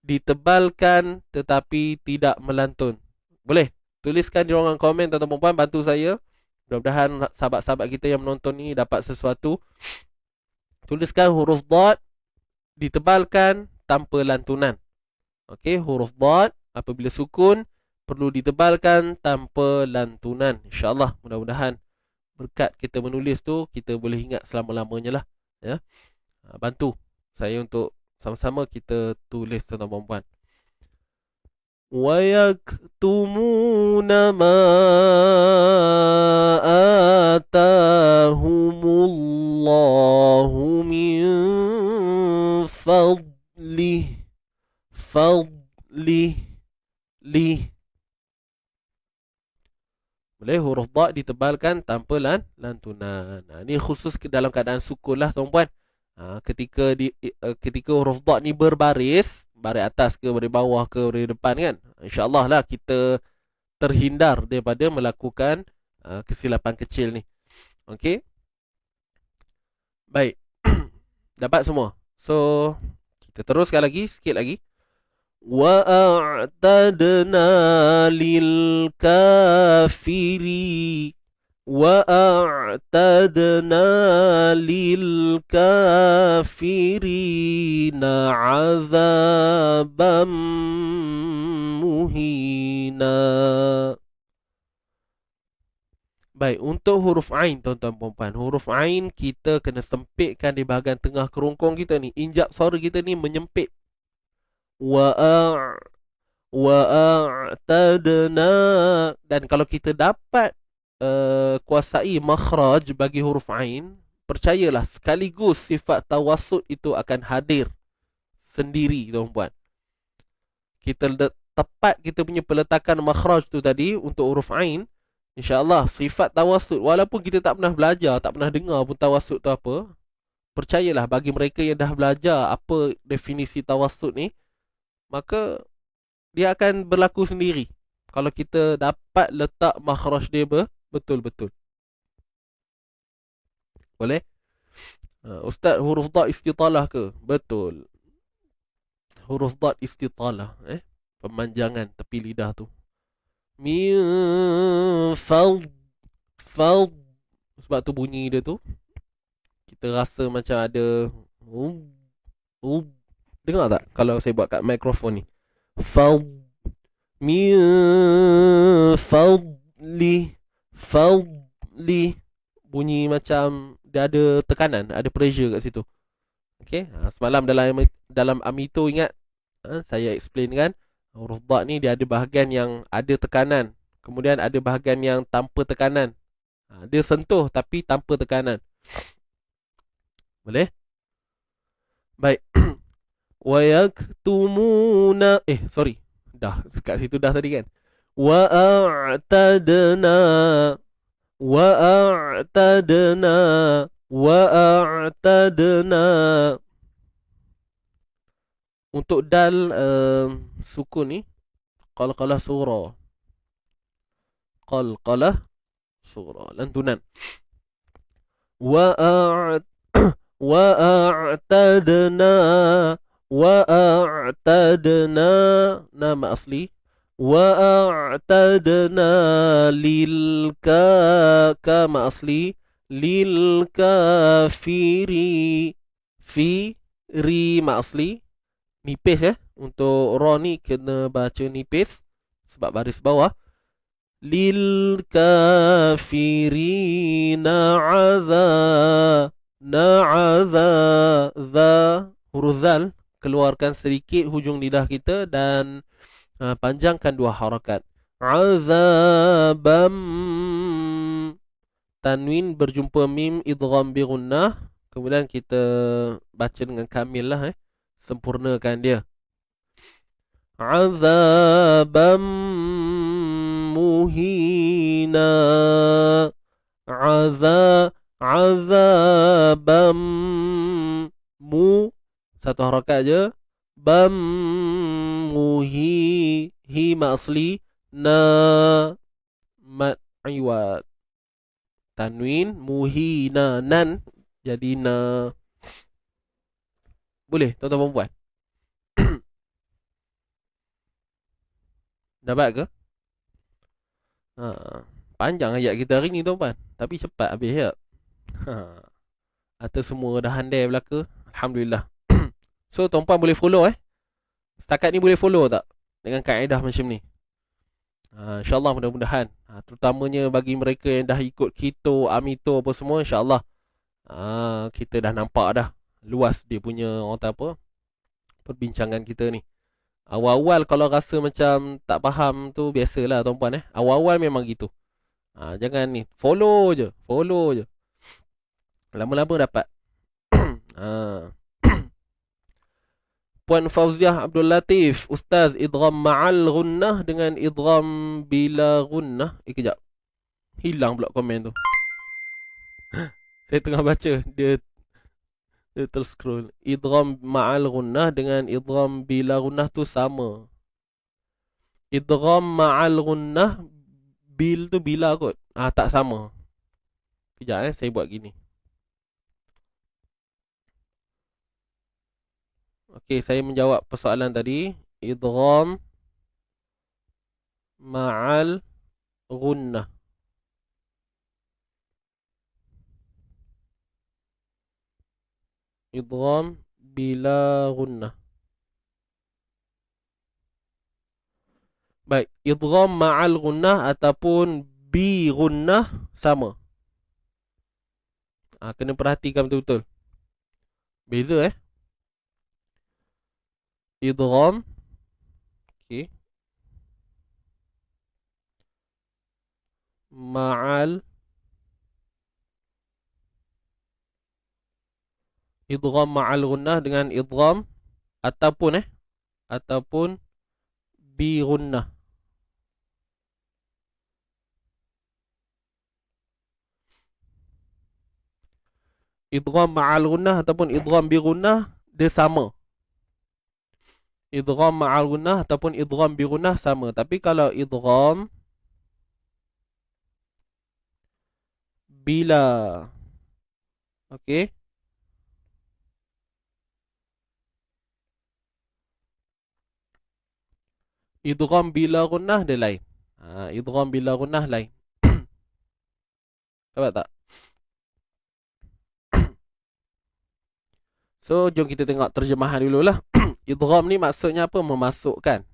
Speaker 2: ditebalkan tetapi tidak melantun. Boleh? Tuliskan di ruangan komen tuan-tuan dan puan, bantu saya. Mudah-mudahan sahabat-sahabat kita yang menonton ni dapat sesuatu. Tuliskan huruf dad ditebalkan tanpa lantunan. Okey, huruf dad apabila sukun perlu ditebalkan tanpa lantunan. InsyaAllah, mudah-mudahan berkat kita menulis tu kita boleh ingat selama-lamanya lah ya. Bantu saya untuk sama-sama kita tulis tuan-tuan dan puan. Wa yaktumuna ma atahumullahu min fadlih. Boleh huruf dad ditebalkan tanpa lantunan. Ini khusus dalam keadaan sukun lah tuan-puan. Ketika huruf dad ni berbaris, baris atas ke, baris bawah ke, baris depan kan. InsyaAllah lah kita terhindar daripada melakukan kesilapan kecil ni. Okey. Baik. Dapat semua. So, kita teruskan lagi, sikit lagi. وَأَعْتَدْنَا لِلْكَافِرِينَ وَأَعْتَدْنَا لِلْكَافِرِينَ عَذَابًا مُهِينًا. Baik, untuk huruf Ain tuan-tuan perempuan. Huruf Ain kita kena sempitkan di bahagian tengah kerongkong kita ni. Injak suara kita ni menyempit. Wa'a'tadna. Dan kalau kita dapat kuasai makhraj bagi huruf Ain, percayalah sekaligus sifat tawassut itu akan hadir sendiri tuan-puan. Kita tepat kita punya peletakan makhraj tu tadi untuk huruf Ain, InsyaAllah sifat tawassut, walaupun kita tak pernah belajar, tak pernah dengar pun tawassut tu apa, percayalah bagi mereka yang dah belajar apa definisi tawassut ni, maka dia akan berlaku sendiri kalau kita dapat letak makhraj dia betul-betul. Boleh? Ustaz, huruf dad istitalah ke? Betul. Huruf dad istitalah, pemanjangan tepi lidah tu. Min fad. Sebab tu bunyi dia tu kita rasa macam ada dengar tak kalau saya buat kat mikrofon ni? Fad. Min fadli. Bunyi macam dia ada tekanan, ada pressure kat situ. Okey, semalam dalam Amito ingat saya explain kan, huruf dad ni dia ada bahagian yang ada tekanan, kemudian ada bahagian yang tanpa tekanan. Dia sentuh tapi tanpa tekanan. Boleh? Baik. Wa yaktumuna, sorry. Dah kat situ dah tadi kan. Wa a'tadna untuk dal sukun ni qalqalah surah. Qalqalah surah lantunan. Wa'a'tadna nama asli. Wa'a'tadna kama asli. Lilkafiri. Ri ma asli. Nipis untuk ra ni kena baca nipis sebab baris bawah. Lilkafirina huruf zal, keluarkan sedikit hujung lidah kita dan panjangkan dua harakat. Azabam, tanwin berjumpa mim idgham bi gunnah, kemudian kita baca dengan kamil lah, sempurnakan dia. Azabam muhina. Azabam satu harakat je. Bam hi ma asli. Na mat iwat, tanwin muhina nan jadi na. Boleh tuan-tuan perempuan? Dapat ke? Panjang ayat kita hari ni tuan-tuan, tapi cepat habis ya. Atau semua dah handai belaka. Alhamdulillah. So tuan-puan boleh follow setakat ni boleh follow tak dengan kaedah macam ni? InsyaAllah mudah-mudahan, terutamanya bagi mereka yang dah ikut Keto, Amito apa semua, InsyaAllah kita dah nampak dah luas dia punya perbincangan kita ni. Awal-awal kalau rasa macam tak faham tu biasalah tuan-puan awal-awal memang gitu. Jangan ni follow je. Lama-lama dapat. Puan Fauziah Abdul Latif, Ustaz, idgham ma'al gunnah dengan idgham bila gunnah. Kejap. Hilang pula komen tu. Saya tengah baca, dia Dia terscroll. Idgham ma'al gunnah dengan idgham bila gunnah tu sama. Idgham ma'al gunnah bil tu bila kot. Tak sama. Kejap saya buat gini. Okey, saya menjawab persoalan tadi. Idgham ma'al gunnah. Idgham bila gunnah. Baik, idgham ma'al gunnah ataupun bi gunnah sama. Kena perhatikan betul-betul. Beza Idgham. Okey. Ma'al. Idgham ma'al gunnah dengan idgham ataupun ataupun bi gunnah. Idgham ma'al gunnah ataupun idgham bi gunnah dia sama. Idgham ma'al gunnah ataupun idgham bi gunnah sama. Tapi kalau idgham bila, okey, idgham bila gunnah dia lain. Idgham bila gunnah lain. Nampak tak? So, jom kita tengok terjemahan dululah. Idgham ni maksudnya apa? Memasukkan.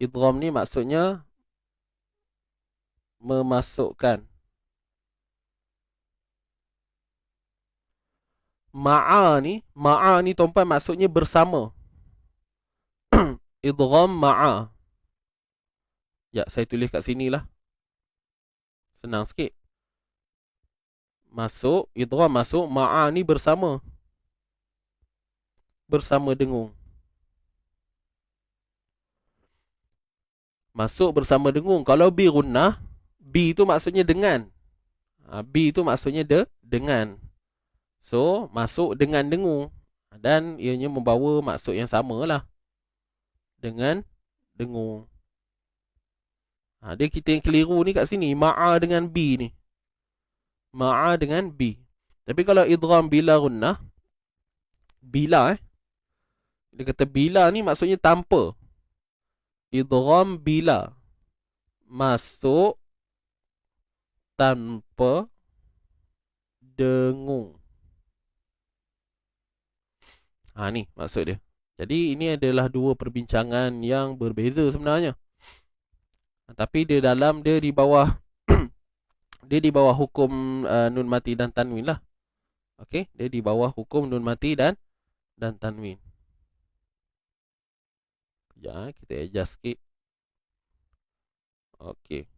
Speaker 2: Idgham ni maksudnya memasukkan. Ma'a ni tuan-puan maksudnya bersama. Idgham ma'a. Ya, saya tulis kat sini lah. Senang sikit. Masuk, idgham masuk, ma'a ni bersama. Bersama dengung. Masuk bersama dengung. Kalau bi gunnah, bi tu maksudnya dengan. Bi tu maksudnya dengan. So, masuk dengan dengung. Dan ianya membawa maksud yang sama lah. Dengan dengung. Dia kita yang keliru ni kat sini. Ma'a dengan bi ni. Ma'a dengan bi. Tapi kalau idgham bila gunnah, bila dia kata bila ni maksudnya tanpa. Idgham bila. Masuk tanpa dengung. Ni maksud dia. Jadi ini adalah dua perbincangan yang berbeza sebenarnya. Tapi dia di bawah dia di bawah hukum nun mati dan tanwin lah. Okey, dia di bawah hukum nun mati dan tanwin. Sekejap kita adjust sikit. Okey.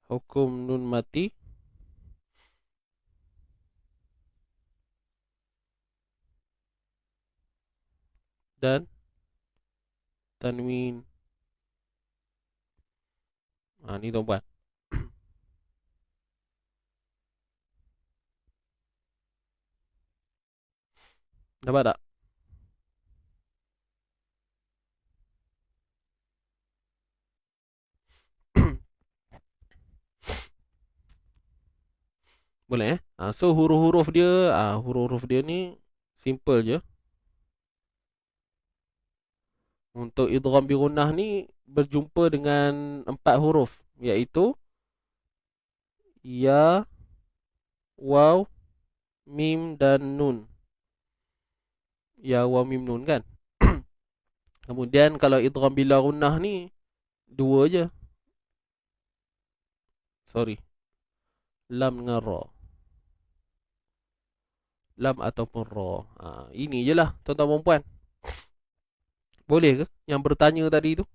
Speaker 2: Hukum nun mati dan tanwin. Ni tuan-puan. Nampak tak? Boleh So huruf-huruf dia ni simple je. Untuk idgham bi gunnah ni berjumpa dengan 4 huruf, iaitu ya, waw, mim dan nun. Ya, waw, mim, nun kan. Kemudian kalau idgham bila gunnah ni 2 je. Sorry. Lam dengan ra. Lam ataupun ra. Ini je lah tuan-tuan dan puan. Boleh ke yang bertanya tadi tu?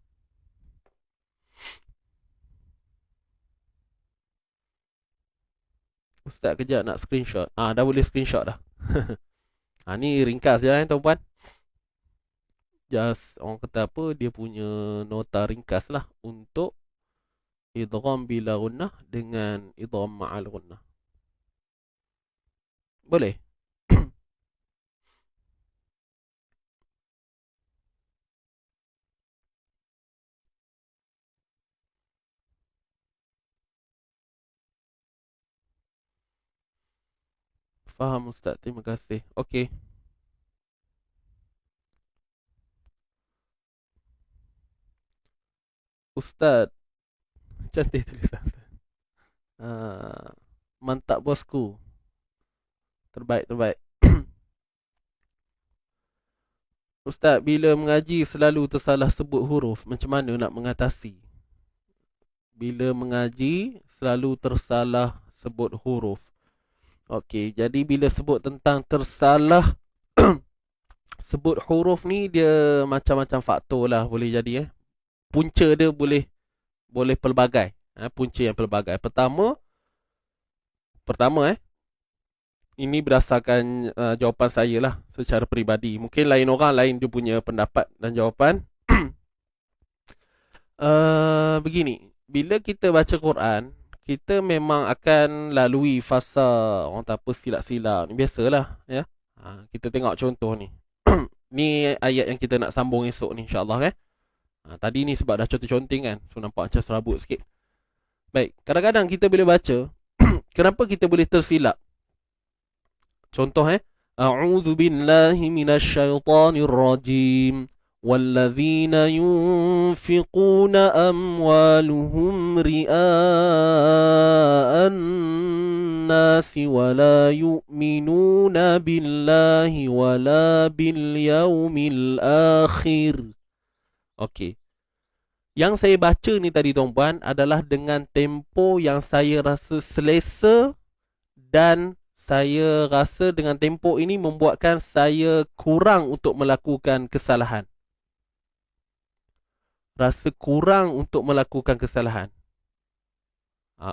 Speaker 2: Ustaz kejap nak screenshot. Dah boleh screenshot dah. Ni ringkas je tuan-puan. just orang kata apa, dia punya nota ringkas lah untuk idgham bila gunnah dengan idgham ma'al gunnah. Boleh? Faham Ustaz, terima kasih. Okey. Ustaz, cantik tulisan Ustaz. Mantap bosku. Terbaik, terbaik. Ustaz, bila mengaji selalu tersalah sebut huruf, macam mana nak mengatasi? Bila mengaji selalu tersalah sebut huruf. Okey, jadi bila sebut tentang tersalah sebut huruf ni, dia macam-macam faktor lah boleh jadi. Punca dia boleh pelbagai. Punca yang pelbagai. Pertama, ini berdasarkan jawapan saya lah secara peribadi. Mungkin lain orang lain dia punya pendapat dan jawapan. Begini, bila kita baca Quran, kita memang akan lalui fasa orang tak apa silap-silap. Ni biasalah ya. Kita tengok contoh ni. Ni ayat yang kita nak sambung esok ni insya-Allah . Tadi ni sebab dah contoh-conteng kan, so nampak macam serabut sikit. Baik, kadang-kadang kita bila baca kenapa kita boleh tersilap? Contoh A'udzu billahi minasyaitonir rajim. وَالَّذِينَ يُنْفِقُونَ أَمْوَالُهُمْ رِئَاءَ النَّاسِ وَلَا يُؤْمِنُونَ بِاللَّهِ وَلَا بِالْيَوْمِ الْآخِرِ. Okey. Yang saya baca ni tadi tuan-puan adalah dengan tempo yang saya rasa selesa, dan saya rasa dengan tempo ini membuatkan saya kurang untuk melakukan kesalahan. Rasa kurang untuk melakukan kesalahan.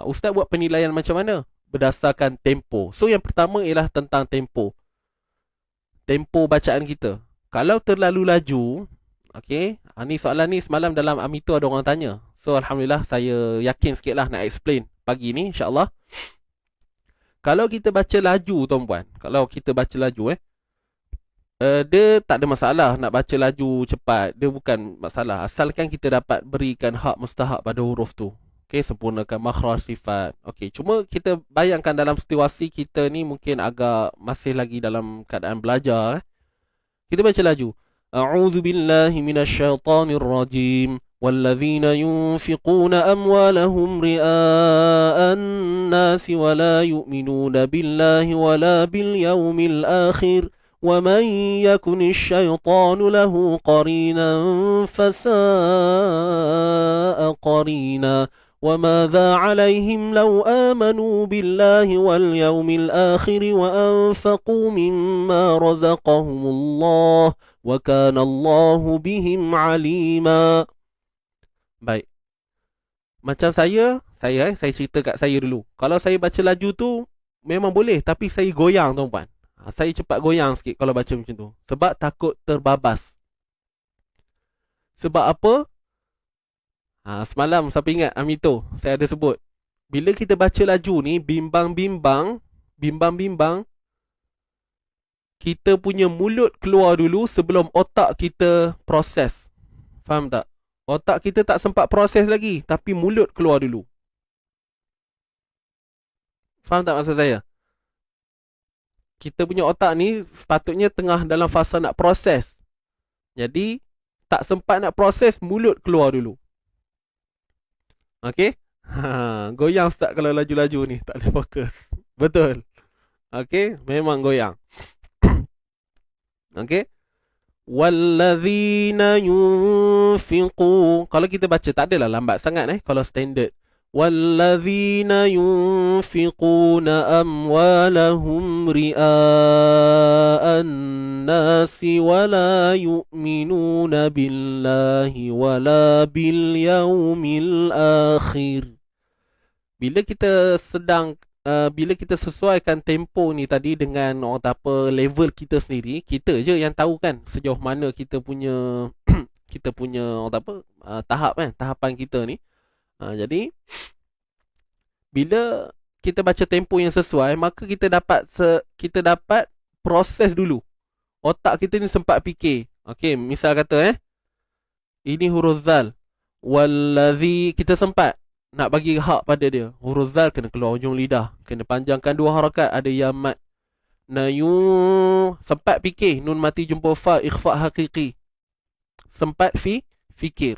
Speaker 2: Ustaz buat penilaian macam mana? Berdasarkan tempo. So yang pertama ialah tentang tempo. Tempo bacaan kita. Kalau terlalu laju, okey, ni soalan ni semalam dalam Amito ada orang tanya. So alhamdulillah saya yakin sikit lah nak explain pagi ni insya-Allah. Kalau kita baca laju tuan-puan, kalau kita baca laju dia tak ada masalah nak baca laju cepat. Dia bukan masalah, asalkan kita dapat berikan hak mustahak pada huruf tu. Okey, sempurnakan makhraj sifat. Okey, cuma kita bayangkan dalam situasi kita ni mungkin agak masih lagi dalam keadaan belajar. Kita baca laju. A'udzu billahi minasyaitonir rajim. وَالَّذِينَ يُنْفِقُونَ أَمْوَالَهُمْ رِئَاءَ النَّاسِ وَلَا يُؤْمِنُونَ بِاللَّهِ وَلَا بِالْيَوْمِ الْآخِرِ وَمَنْ يَكُنِ الشَّيْطَانُ لَهُ قَرِينًا فَسَاءَ قَرِينًا وَمَاذَا عَلَيْهِمْ لَوْ آمَنُوا بِاللَّهِ وَالْيَوْمِ الْآخِرِ وَأَنْفَقُوا مِمَّا رَزَقَهُمُ اللَّهُ وَكَانَ اللَّهُ بِهِمْ عَلِيمًا. Baik. Macam saya cerita kat saya dulu. Kalau saya baca laju tu memang boleh, tapi saya goyang tuan-puan. Saya cepat goyang sikit kalau baca macam tu. Sebab takut terbabas. Sebab apa? Semalam siapa ingat Amito, saya ada sebut. Bila kita baca laju ni, bimbang-bimbang, kita punya mulut keluar dulu sebelum otak kita proses. Faham tak? Otak kita tak sempat proses lagi, tapi mulut keluar dulu. Faham tak maksud saya? Kita punya otak ni sepatutnya tengah dalam fasa nak proses. Jadi, tak sempat nak proses, mulut keluar dulu. Okey? Goyang start kalau laju-laju ni, tak boleh fokus. Betul. Okey? Memang goyang. Okey? وَالَّذِينَ يُنْفِقُونَ. Kalau kita baca tak adalah lambat sangat kalau standard. وَالَّذِينَ يُنْفِقُونَ أَمْوَالَهُمْ رِئَاءَ النَّاسِ وَلَا يُؤْمِنُونَ بِاللَّهِ وَلَا بِالْيَوْمِ الْآخِرِ. Bila kita sedang bila kita sesuaikan tempo ni tadi dengan orang kata apa level kita sendiri, kita je yang tahu kan sejauh mana kita punya kita punya orang kata apa tahapan kita ni. Jadi bila kita baca tempo yang sesuai, maka kita dapat proses dulu. Otak kita ni sempat fikir. Okey, misal kata ini huruf zal. Wallazi, kita sempat nak bagi hak pada dia. Huruf zal kena keluar hujung lidah, kena panjangkan 2 harakat, ada ya mat. Nayu, sempat fikir nun mati jumpa fa, ikhfa hakiki. Sempat fikir.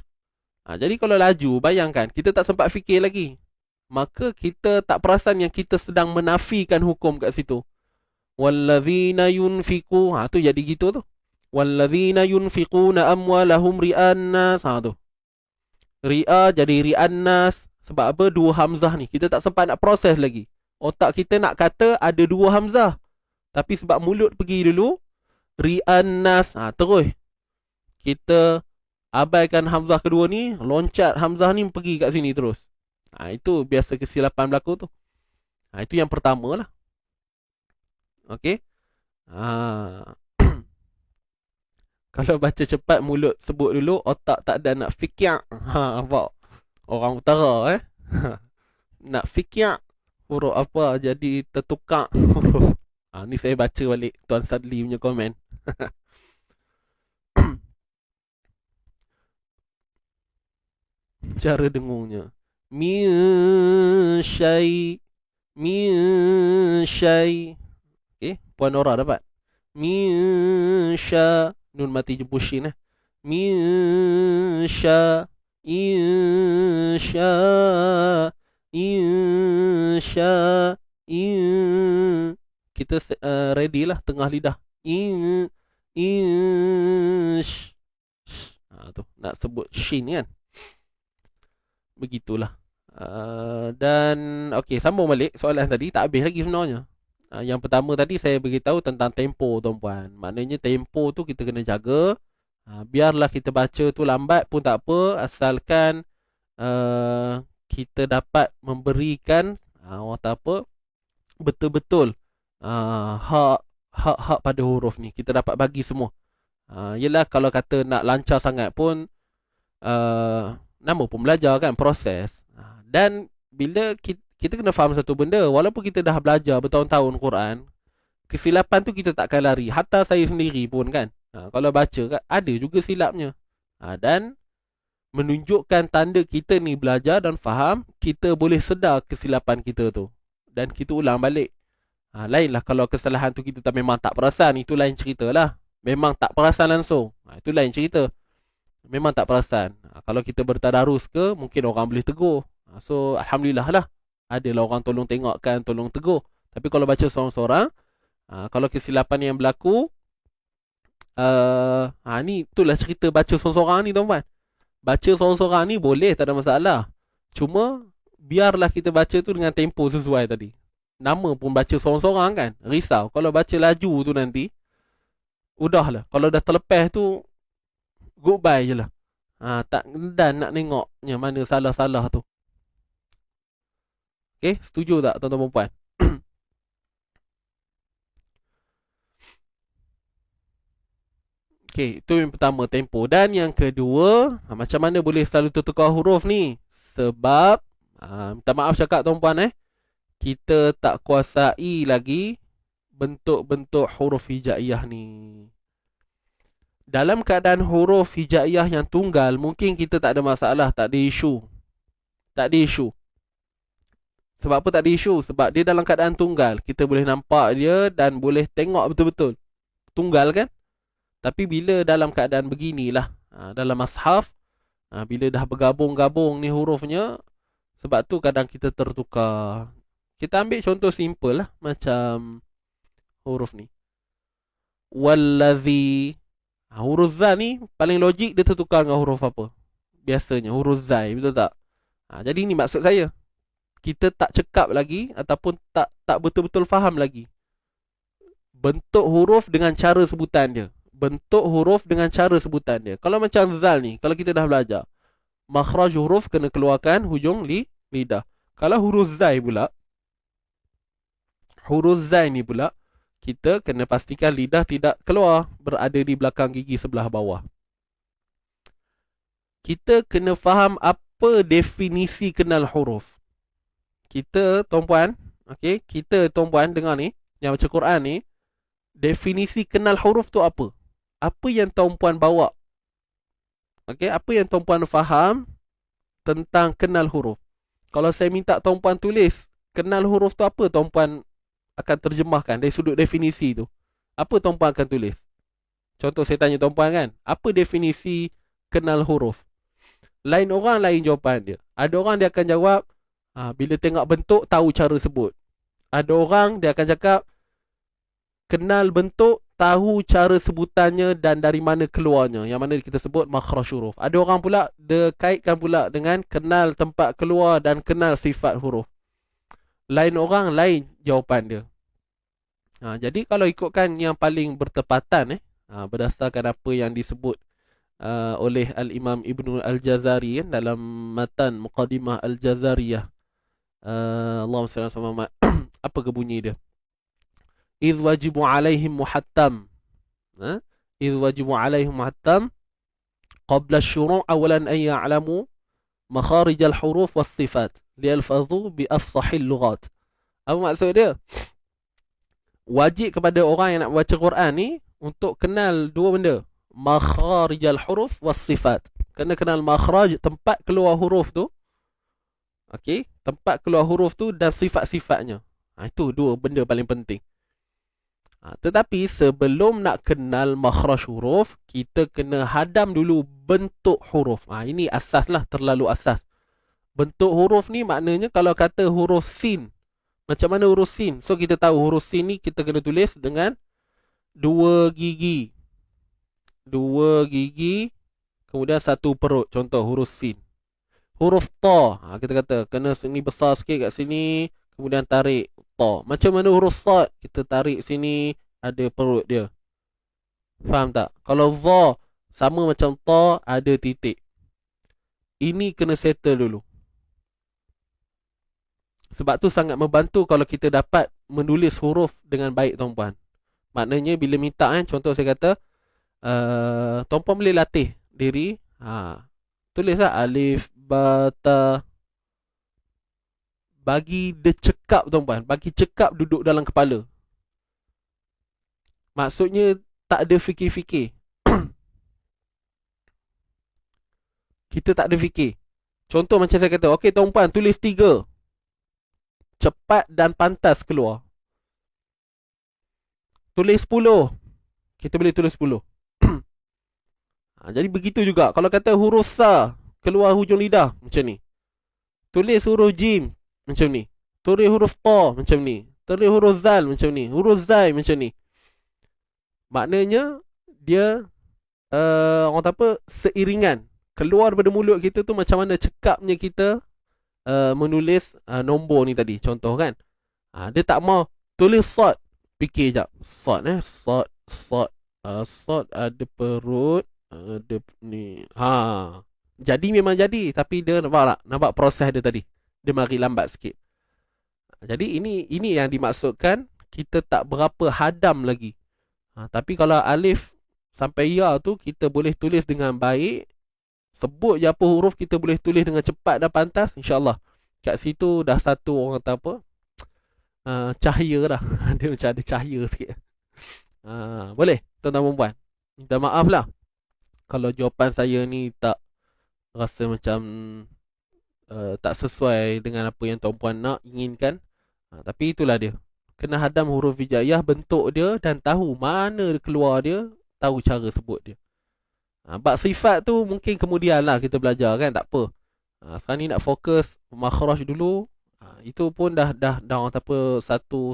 Speaker 2: Jadi kalau laju, bayangkan kita tak sempat fikir lagi, maka kita tak perasan yang kita sedang menafikan hukum kat situ. Wallazina yunfiqu, tu jadi gitu tu. Wallazina yunfiquna amwalahum ri'an nas. Tu ri'a jadi ri'an nas. Sebab apa? 2 hamzah ni kita tak sempat nak proses lagi. Otak kita nak kata ada 2 hamzah, tapi sebab mulut pergi dulu ri'an nas, terus kita abaikan hamzah kedua ni, loncat hamzah ni pergi kat sini terus. Itu biasa kesilapan berlaku tu. Itu yang pertama lah. Okey. Kalau baca cepat, mulut sebut dulu, otak tak ada nak fikir. Nampak? Orang utara nak fikir huruf apa, jadi tertukar huruf. Ni saya baca balik Tuan Sadli punya komen. Cara dengungnya. Min syai. Okey, Puan Nora dapat. Min sya, nun mati jumpa shin. Min sya, insya, kita ready lah tengah lidah. Tu nak sebut shin kan. Begitulah. Dan okey, sambung balik soalan tadi, tak habis lagi sebenarnya. Yang pertama tadi saya beritahu tentang tempo, tuan-puan. Maknanya tempo tu kita kena jaga. Biarlah kita baca tu lambat pun tak apa, asalkan kita dapat memberikan orang kata apa, betul-betul hak pada huruf ni kita dapat bagi semua. Yelah, kalau kata nak lancar sangat pun nama pun belajar kan, proses. Dan bila kita kena faham satu benda, walaupun kita dah belajar bertahun-tahun Quran, kesilapan tu kita takkan lari. Hatta saya sendiri pun kan, kalau baca kan, ada juga silapnya. Dan menunjukkan tanda kita ni belajar dan faham, kita boleh sedar kesilapan kita tu dan kita ulang balik. Lainlah kalau kesalahan tu kita memang tak perasan, itu lain cerita lah. Memang tak perasan langsung, itu lain cerita. Memang tak perasan. Kalau kita bertadarus ke, mungkin orang boleh tegur. So alhamdulillah lah, adalah orang tolong tengokkan, tolong tegur. Tapi kalau baca seorang-seorang, kalau kesilapan yang berlaku, ni itulah cerita baca seorang-seorang ni, tuan-tuan. Baca seorang-seorang ni boleh, tak ada masalah. Cuma biarlah kita baca tu dengan tempo sesuai tadi. Nama pun baca seorang-seorang kan, risau. Kalau baca laju tu nanti, udahlah. Kalau dah terlepas tu, goodbye je lah. Tak dan nak tengoknya mana salah-salah tu. Okay, setuju tak tuan-tuan perempuan? Okay, itu yang pertama, tempo. Dan yang kedua, macam mana boleh selalu tertukar huruf ni? Sebab, minta maaf cakap tuan-puan kita tak kuasai lagi bentuk-bentuk huruf hijaiyah ni. Dalam keadaan huruf hijaiyah yang tunggal, mungkin kita tak ada masalah, tak ada isu. Tak ada isu. Sebab apa tak ada isu? Sebab dia dalam keadaan tunggal, kita boleh nampak dia dan boleh tengok betul-betul. Tunggal kan? Tapi bila dalam keadaan beginilah, dalam mushaf, bila dah bergabung-gabung ni hurufnya, sebab tu kadang kita tertukar. Kita ambil contoh simple lah, macam huruf ni. Wallazi. Huruf za ni paling logik dia tertukar dengan huruf apa? Biasanya huruf zai, betul tak? Jadi ni maksud saya. Kita tak cekap lagi ataupun tak betul-betul faham lagi bentuk huruf dengan cara sebutan dia. Bentuk huruf dengan cara sebutan dia. Kalau macam zal ni, kalau kita dah belajar, makhraj huruf kena keluarkan hujung lidah. Kalau huruf zai pula, Huruf zai ni pula, kita kena pastikan lidah tidak keluar, berada di belakang gigi sebelah bawah. Kita kena faham apa definisi kenal huruf. Kita tuan-puan, okey, kita tuan-puan dengar ni, yang baca Quran ni, definisi kenal huruf tu apa? Apa yang tuan-puan bawa? Okey, apa yang tuan-puan faham tentang kenal huruf? Kalau saya minta tuan-puan tulis kenal huruf tu apa, tuan-puan akan terjemahkan dari sudut definisi tu. Apa tuan-puan akan tulis? Contoh saya tanya tuan-puan kan, apa definisi kenal huruf? Lain orang lain jawapan dia. Ada orang dia akan jawab, bila tengok bentuk tahu cara sebut. Ada orang dia akan cakap, kenal bentuk, tahu cara sebutannya dan dari mana keluarnya, yang mana kita sebut makhraj huruf. Ada orang pula dia kaitkan pula dengan kenal tempat keluar dan kenal sifat huruf. Lain orang lain jawapan dia. Jadi kalau ikutkan yang paling bertepatan berdasarkan apa yang disebut oleh Al-Imam Ibnu Al-Jazari dalam matan Muqaddimah Al-Jazariyah, Allahumma salli ala Muhammad. Apa ke bunyi dia? Idh wajibu alaihim muhattam. Idh wajibu alaihim muhattam qabla syuru' awalan an ya'lamu makharij al-huruf was-sifat lialfadhu bi afsahil lughat. Apa maksud dia? Wajib kepada orang yang nak baca Quran ni untuk kenal dua benda, makharij al-huruf was-sifat. Kena kenal makhraj, tempat keluar huruf tu. Okey, tempat keluar huruf tu dan sifat-sifatnya. Itu dua benda paling penting. Tetapi sebelum nak kenal makhraj huruf, kita kena hadam dulu bentuk huruf. Ini asas lah, terlalu asas. Bentuk huruf ni maknanya kalau kata huruf sin, macam mana huruf sin? So kita tahu huruf sin ni kita kena tulis dengan dua gigi. Dua gigi, kemudian satu perut. Contoh huruf sin. Huruf ta, kita kata kena sini besar sikit kat sini, kemudian tarik ta. Macam mana huruf sad? Kita tarik sini, ada perut dia. Faham tak? Kalau za, sama macam ta, ada titik. Ini kena settle dulu. Sebab tu sangat membantu kalau kita dapat menulis huruf dengan baik, tuan-puan. Maknanya bila minta contoh saya kata, tuan-puan boleh latih diri, tulislah alif, ba, ta. Bagi dia cekap, tuan-puan. Bagi cekap duduk dalam kepala. Maksudnya tak ada fikir-fikir. Kita tak ada fikir. Contoh macam saya kata, okey tuan-puan tulis 3. Cepat dan pantas keluar. Tulis 10. Kita boleh tulis 10. Jadi begitu juga. Kalau kata huruf sa, keluar hujung lidah, macam ni. Tulis huruf jim, macam ni. Tulis huruf ta, macam ni. Tulis huruf zal, macam ni. Huruf zai, macam ni. Maknanya, dia, orang kata apa, seiringan. Keluar daripada mulut kita tu macam mana cekapnya kita menulis nombor ni tadi. Contoh kan. Dia tak mau tulis sad. Fikir jap. Sad sad, sad. Sad ada perut, ada ni. Jadi memang jadi. Tapi dia nampak proses dia tadi. Dia mari lambat sikit. Jadi ini yang dimaksudkan kita tak berapa hadam lagi. Tapi kalau alif sampai ya tu kita boleh tulis dengan baik. Sebut je apa huruf kita boleh tulis dengan cepat dan pantas, insya-Allah. Kat situ dah satu orang kata apa? Cahaya dah. Dia macam ada cahaya sikit. Boleh, tuan-tuan dan puan. Minta maaf lah kalau jawapan saya ni tak rasa macam tak sesuai dengan apa yang tuan-puan nak inginkan. Tapi itulah dia. Kena hadam huruf hijaiyah, bentuk dia dan tahu mana keluar dia, tahu cara sebut dia. Bab sifat tu mungkin kemudian lah kita belajar kan, tak apa. Sekarang ni nak fokus makhraj dulu. Itu pun dah orang kata apa,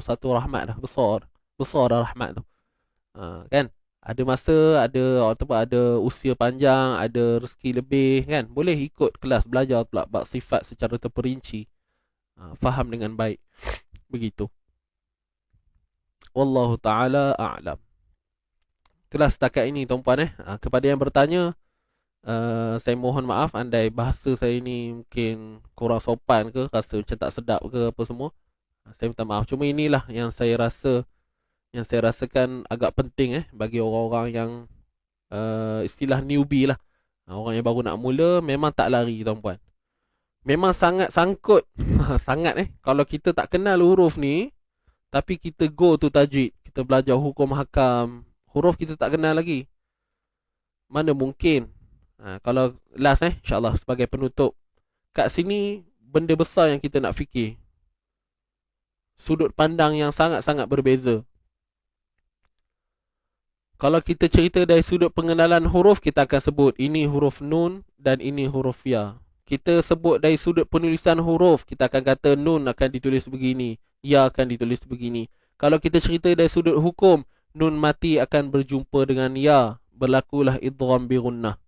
Speaker 2: satu rahmat dah, besar dah rahmat tu. Kan? Ada masa, ada orang kata apa, ada usia panjang, ada rezeki lebih kan. Boleh ikut kelas belajar pula bab sifat secara terperinci. Faham dengan baik. Begitu. Wallahu ta'ala a'lam. Itulah setakat ini tuan-puan kepada yang bertanya, saya mohon maaf andai bahasa saya ni mungkin kurang sopan ke, rasa macam tak sedap ke apa semua. Saya minta maaf. Cuma inilah yang saya rasakan agak penting bagi orang-orang yang istilah newbie lah. Orang yang baru nak mula memang tak lari tuan-puan. Memang sangat sangkut. Sangat kalau kita tak kenal huruf ni, tapi kita go to tajwid, kita belajar hukum hakam, huruf kita tak kenal lagi, mana mungkin. Kalau last insyaAllah sebagai penutup, kat sini benda besar yang kita nak fikir, sudut pandang yang sangat-sangat berbeza. Kalau kita cerita dari sudut pengenalan huruf, kita akan sebut ini huruf nun dan ini huruf ya. Kita sebut dari sudut penulisan huruf, kita akan kata nun akan ditulis begini, ya akan ditulis begini. Kalau kita cerita dari sudut hukum, nun mati akan berjumpa dengan ya, berlakulah idgham bi gunnah.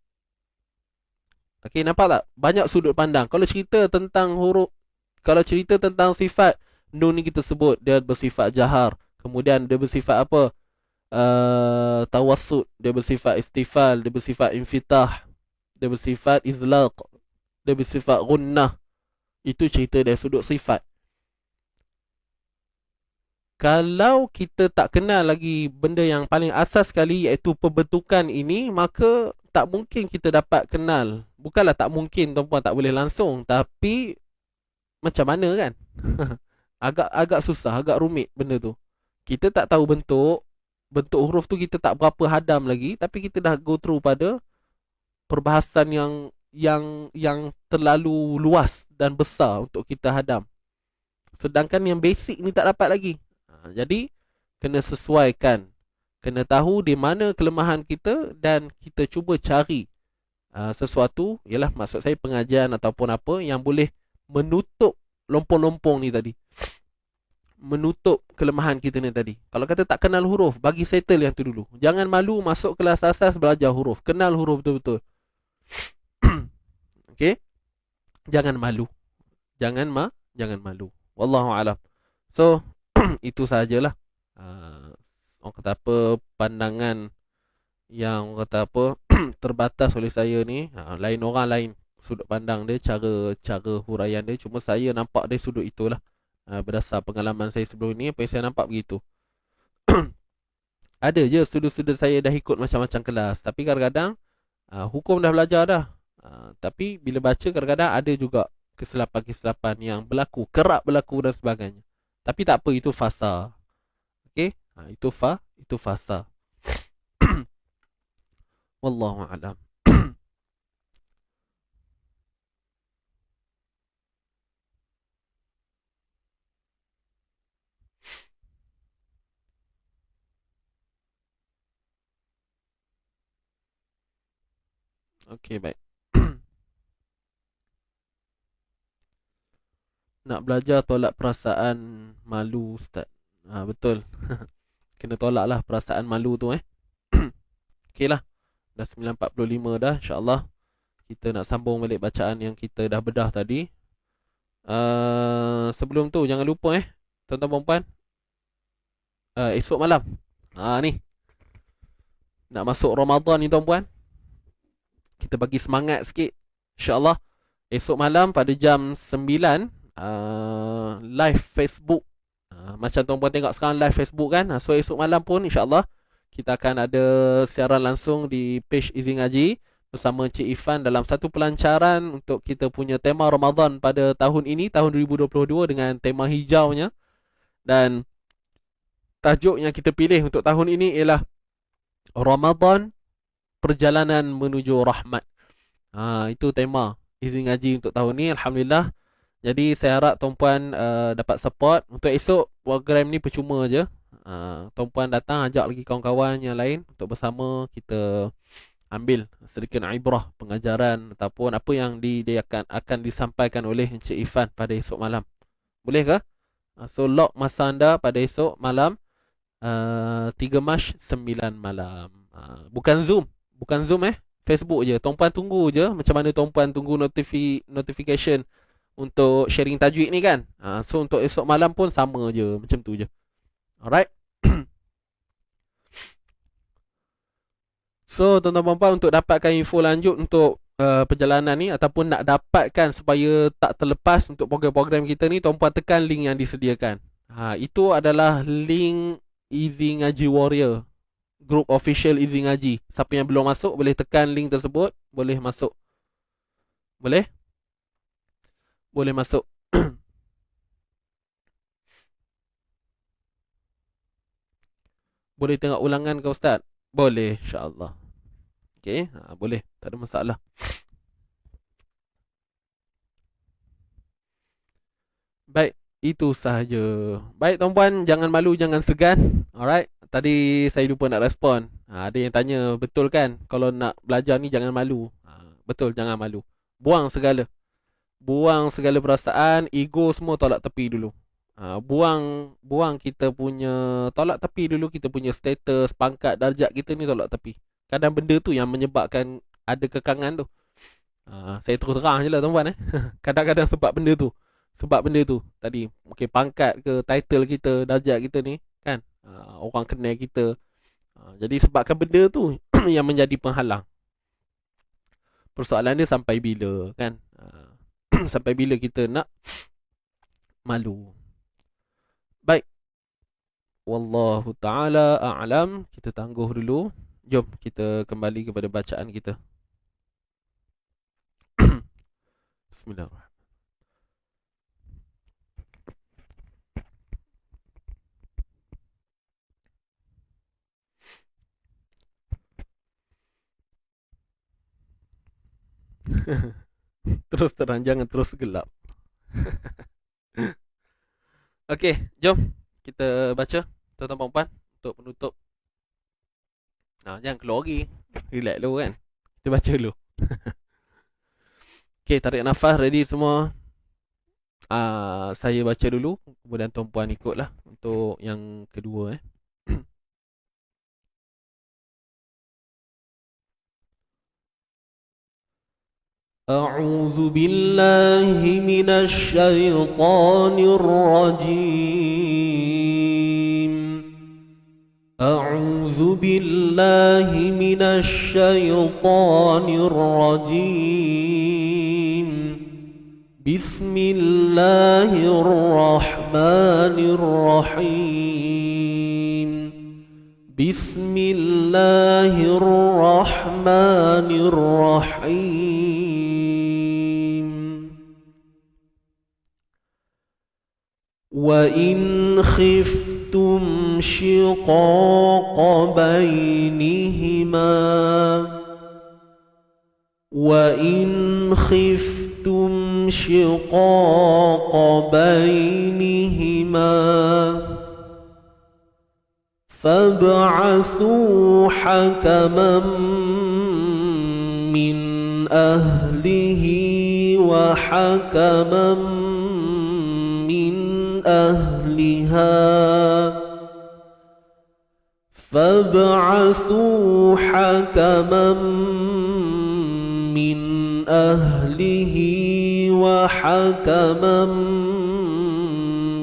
Speaker 2: Okey, nampak tak? Banyak sudut pandang. Kalau cerita tentang huruf, kalau cerita tentang sifat, nun ni kita sebut dia bersifat jahar. Kemudian dia bersifat apa? Tawassut, dia bersifat istifal, dia bersifat infitah, dia bersifat izlaq, dia bersifat gunnah. Itu cerita dari sudut sifat. Kalau kita tak kenal lagi benda yang paling asas sekali, iaitu pembentukan ini, maka tak mungkin kita dapat kenal. Bukanlah tak mungkin tuan-puan tak boleh langsung, tapi macam mana kan? Agak susah, agak rumit benda tu. Kita tak tahu bentuk huruf tu, kita tak berapa hadam lagi, tapi kita dah go through pada perbahasan yang terlalu luas dan besar untuk kita hadam. Sedangkan yang basic ni tak dapat lagi. Jadi kena sesuaikan, kena tahu di mana kelemahan kita dan kita cuba cari sesuatu, ialah maksud saya pengajian ataupun apa yang boleh menutup lompong-lompong ni tadi, menutup kelemahan kita ni tadi. Kalau kata tak kenal huruf, bagi settle yang tu dulu. Jangan malu masuk kelas asas belajar huruf. Kenal huruf betul-betul. Okey? Jangan malu. Jangan malu. Wallahu alam. So, itu sahajalah. Orang kata apa, pandangan yang orang kata apa terbatas oleh saya ni. Lain orang lain sudut pandang dia, cara huraian dia. Cuma saya nampak dia sudut itulah. Berdasar pengalaman saya sebelum ni, apa yang saya nampak begitu. Ada je student-student saya dah ikut macam-macam kelas, tapi kadang-kadang hukum dah belajar dah, tapi bila baca kadang-kadang ada juga kesilapan-kesilapan yang berlaku, kerap berlaku dan sebagainya. Tapi tak apa, itu fasa. Okey, itu fasa. Wallahu a'lam. Okey, baik. Nak belajar tolak perasaan malu, Ustaz. Betul. Kena tolak lah perasaan malu tu Okey lah. Dah 9.45 dah, insyaAllah. Kita nak sambung balik bacaan yang kita dah bedah tadi. Sebelum tu, jangan lupa tuan-tuan perempuan, esok malam ni nak masuk Ramadan ni tuan-puan, kita bagi semangat sikit. InsyaAllah esok malam pada jam 9 live Facebook. Macam tuan-puan tengok sekarang live Facebook kan. So esok malam pun insyaAllah kita akan ada siaran langsung di page Easy Ngaji bersama Encik Ifan dalam satu pelancaran untuk kita punya tema Ramadan pada tahun ini, tahun 2022, dengan tema hijaunya. Dan tajuk yang kita pilih untuk tahun ini ialah Ramadan, Perjalanan Menuju Rahmat. Itu tema Easy Ngaji untuk tahun ni, alhamdulillah. Jadi saya harap tuan-puan dapat support. Untuk esok program ni percuma je. Tuan-puan datang, ajak lagi kawan-kawan yang lain untuk bersama kita ambil sedikit ibrah pengajaran ataupun apa yang dia akan disampaikan oleh Encik Ifan pada esok malam. Boleh ke? So lock masa anda pada esok malam 3 Mac 9 malam. Bukan Zoom Facebook je. Tuan-puan tunggu je macam mana tuan-puan tunggu notification untuk sharing tajwid ni kan. So untuk esok malam pun sama je, macam tu je. Alright. So tuan-tuan puan-puan, untuk dapatkan info lanjut untuk perjalanan ni ataupun nak dapatkan supaya tak terlepas untuk program-program kita ni, tuan-puan tekan link yang disediakan. Itu adalah link Easy Ngaji Warrior, grup official Easy Ngaji. Siapa yang belum masuk boleh tekan link tersebut, boleh masuk. Boleh? Boleh masuk. Boleh tengok ulangan ke Ustaz? Boleh, insya-Allah. Okey, boleh, tak ada masalah. Baik, itu sahaja. Baik tuan-puan, jangan malu, jangan segan. Alright. Tadi saya lupa nak respon. Ada yang tanya, betul kan? Kalau nak belajar ni jangan malu. Betul, jangan malu. Buang segala. Buang segala perasaan, ego semua tolak tepi dulu. Buang kita punya, tolak tepi dulu kita punya status, pangkat, darjat kita ni tolak tepi. Kadang benda tu yang menyebabkan ada kekangan tu. Saya terus terang je lah tuan-puan. Kadang-kadang sebab benda tu. Tadi mungkin pangkat ke title kita, darjat kita ni kan, orang kenal kita. Jadi sebabkan benda tu yang menjadi penghalang. Persoalan dia sampai bila kan? Sampai bila kita nak malu. Baik. Wallahu ta'ala a'lam. Kita tangguh dulu. Jom kita kembali kepada bacaan kita. Bismillahirrahmanirrahim. Terus terang, jangan terus gelap. Okey, jom kita baca tuan-tuan dan puan untuk penutup. Jangan keluar lagi. Relax dulu kan. Kita baca dulu. Okey, tarik nafas, ready semua. Saya baca dulu, kemudian tuan puan ikutlah untuk yang kedua. أعوذ بالله من الشيطان الرجيم. أعوذ بالله من الشيطان الرجيم. بسم الله الرحمن الرحيم. بسم الله الرحمن الرحيم. وإن خفتم شقاق بينهما وإن خفتم شقاق بينهما فابعثوا حكما من أهله وحكما من أهلها فابعثوا حكما من أهله وحكما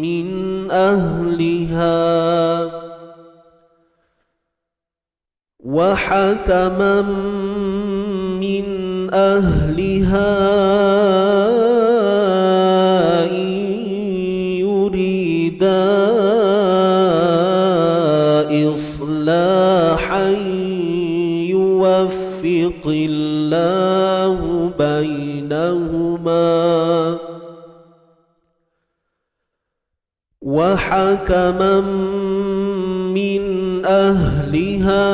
Speaker 2: من أهلها وحكما من أهلها إن يريدا إصلاحا يوفق الله بينهما وحكما من أهلها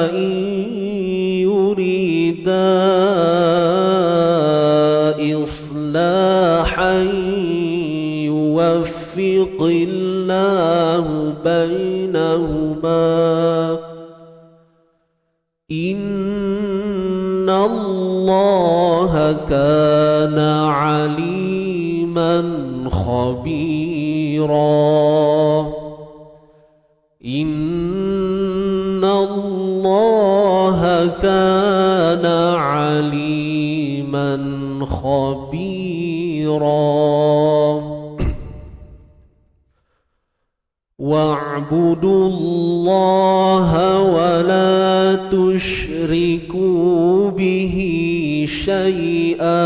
Speaker 2: إن يريدا إصلاحا يوفق الله بينهما إن الله كان عليما خبيرا إن الله كان عليما خبيرا واعبدوا الله ولا تشركوا به شيئا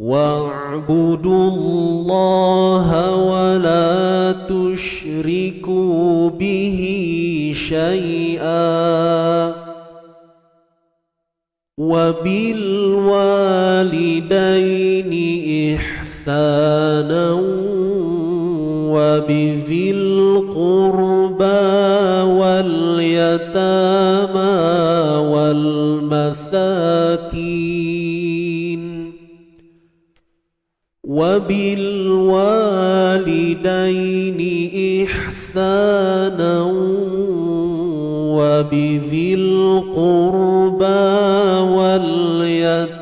Speaker 3: واعبدوا الله ولا تشركوا به شيئا وبالوالدين إحسانا وبذي القربى واليتامى والمساكين وبالوالدين إحسانا وبذي القربى واليتامى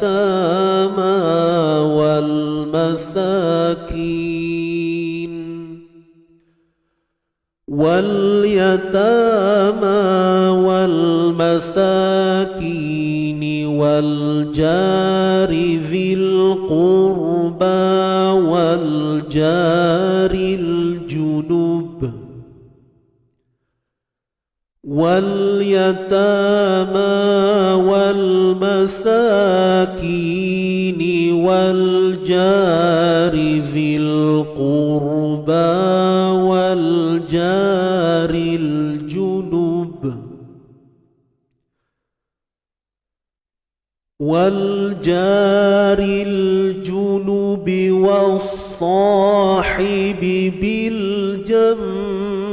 Speaker 3: والمساكين والجار ذي القربى والجار الجنب واليتامى والمساكين والجار ذي القربى والجار الجنب والجار الجنب والصاحب بالجنب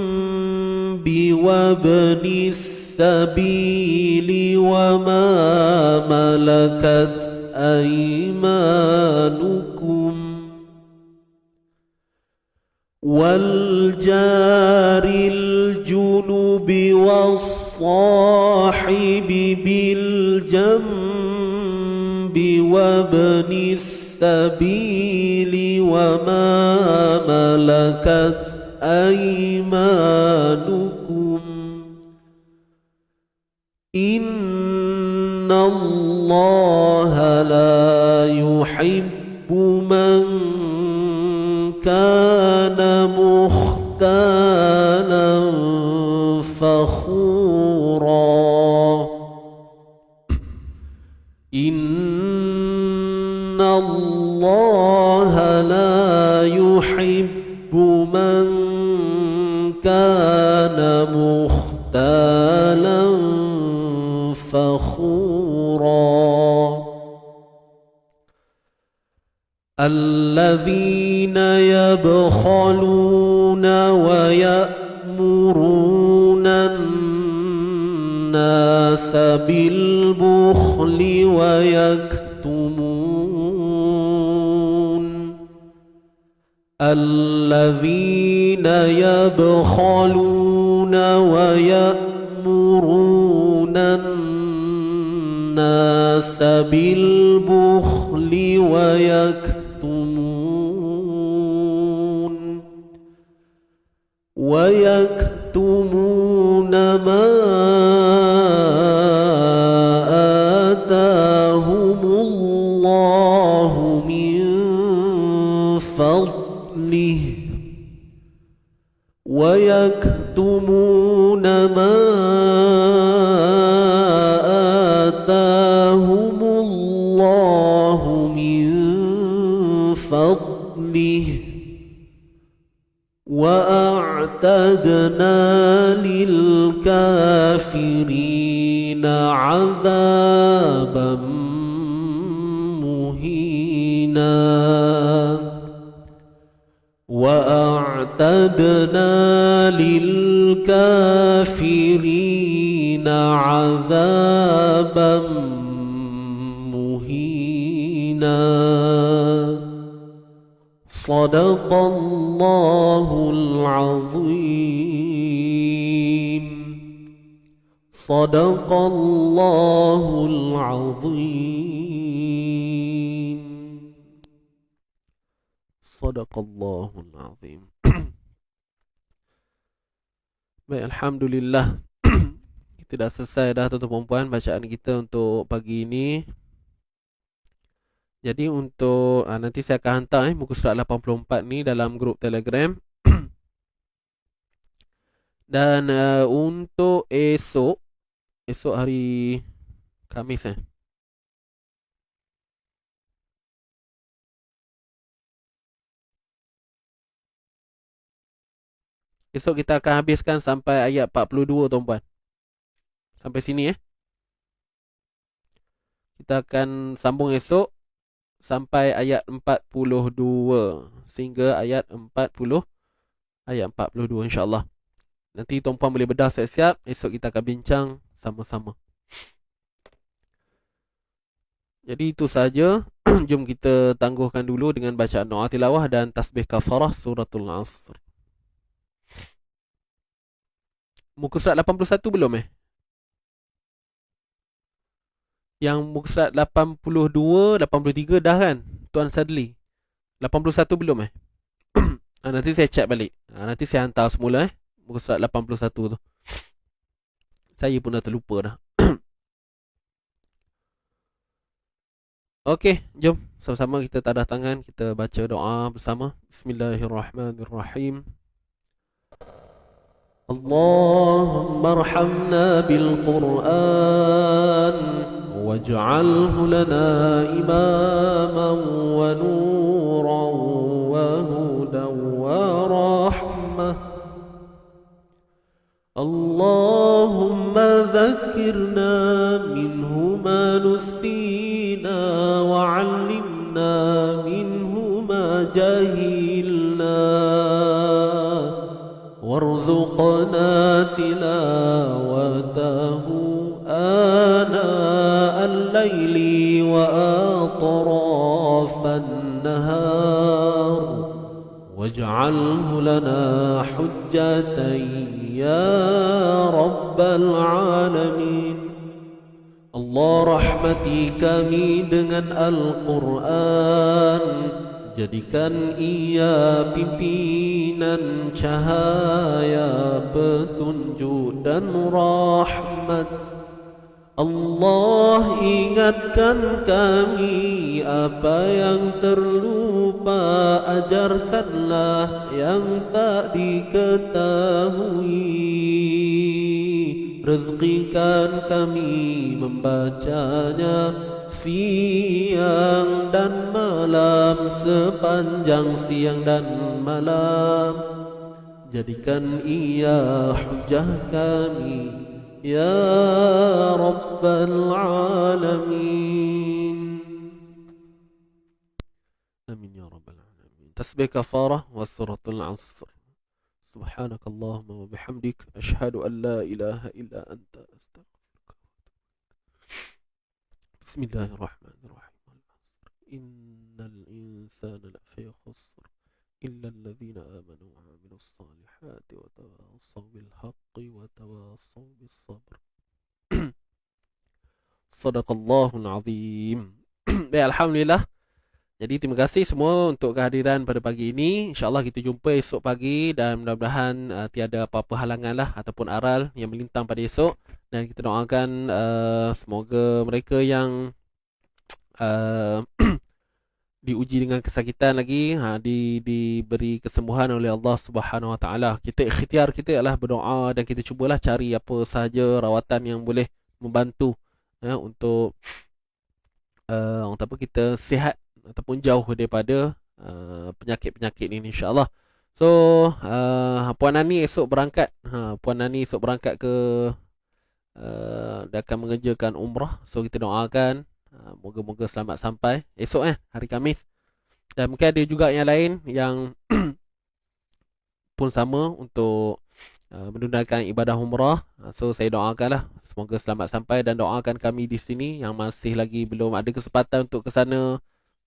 Speaker 3: وابن السبيل وما ملكت أيمانكم والجار الجنب والصاحب بالجنب وابن السبيل وما ملكت أيمانكم إن الله لا يحب من كان مختالا فخورا إن الله لا يحب من كان مختالا فخورا الذين يبخلون ويأمرون الناس بالبخل الذين يبخلون ويأمرون الناس بالبخل ويكتمون ما آتاهم الله من فضله ويكتمون ما آتاهم الله من فضله وأعتدنا للكافرين عذابا مهينا وأعتدنا للكافرين عذابا مهينا صدق الله العظيم صدق الله العظيم Sadaqallahul azim. Baik, alhamdulillah. Kita dah selesai dah tuan-tuan puan bacaan kita untuk pagi ini. Jadi untuk nanti saya akan hantar muka surat 84 ni dalam grup Telegram. Dan untuk esok hari Khamis Esok kita akan habiskan sampai ayat 42 tuan-puan. Sampai sini Kita akan sambung esok sampai ayat 42 sehingga ayat 42 insya-Allah. Nanti tuan-puan boleh bedah siap-siap, esok kita akan bincang sama-sama. Jadi itu saja. Jom kita tangguhkan dulu dengan bacaan doa tilawah dan tasbih kafarah suratul Asr. Muka surat 81 belum Yang muka surat 82, 83 dah kan Tuan Sadli? 81 belum nanti saya check balik. Nanti saya hantar semula muka surat 81 tu. Saya pun dah terlupa dah. Okey, jom sama-sama kita tadah tangan, kita baca doa bersama. Bismillahirrahmanirrahim. Allahumma arhamna bil Qur'an waj'alhu lana imaman wa nuran wa hudan wa rahmah. Allahumma dhakkirna minhu ma nusina wa 'allimna minhu ma jahilna warzuqna tilawatahu ana al-laili wa atrafan nahar waj'alhu lana hujjatan ya rabbal alamin. Allah rahmati kami dengan Al-Quran, jadikan ia pimpinan cahaya petunjuk dan rahmat. Allah ingatkan kami apa yang terlupa, ajarkanlah yang tak diketahui. Rezekikan kami membacanya siang dan malam, sepanjang siang dan malam. Jadikan ia hujjah kami ya Rabbal Alamin. Amin ya Rabbal Alamin. Tasbih kafarah wa suratul Asr. Subhanakallahumma wa bihamdik asyhadu an la ilaha illa anta astaghfiruka. Bismillahirrahmanirrahim. Innal insana lafi khusr illa alladhina amanu wa 'amilus salihati wa tawassaw bil haqqi wa tawassaw bis sabr. Sadaqallahul azim. Baik, alhamdulillah. Jadi terima kasih semua untuk kehadiran pada pagi ini. InsyaAllah kita jumpa esok pagi dan mudah-mudahan tiada apa-apa halangan lah ataupun aral yang melintang pada esok. Dan kita doakan semoga mereka yang diuji dengan kesakitan lagi diberi kesembuhan oleh Allah Subhanahu Wa Taala. Kita ikhtiar kita adalah berdoa dan kita cubalah cari apa sahaja rawatan yang boleh membantu untuk kita sihat ataupun jauh daripada penyakit-penyakit ini insya-Allah. So Puan Nani esok berangkat. Puan Nani esok berangkat ke dia akan mengerjakan umrah. So kita doakan moga-moga selamat sampai esok hari Khamis. Dan mungkin ada juga yang lain yang pun sama untuk menunaikan ibadah umrah. So saya doakanlah semoga selamat sampai dan doakan kami di sini yang masih lagi belum ada kesempatan untuk ke sana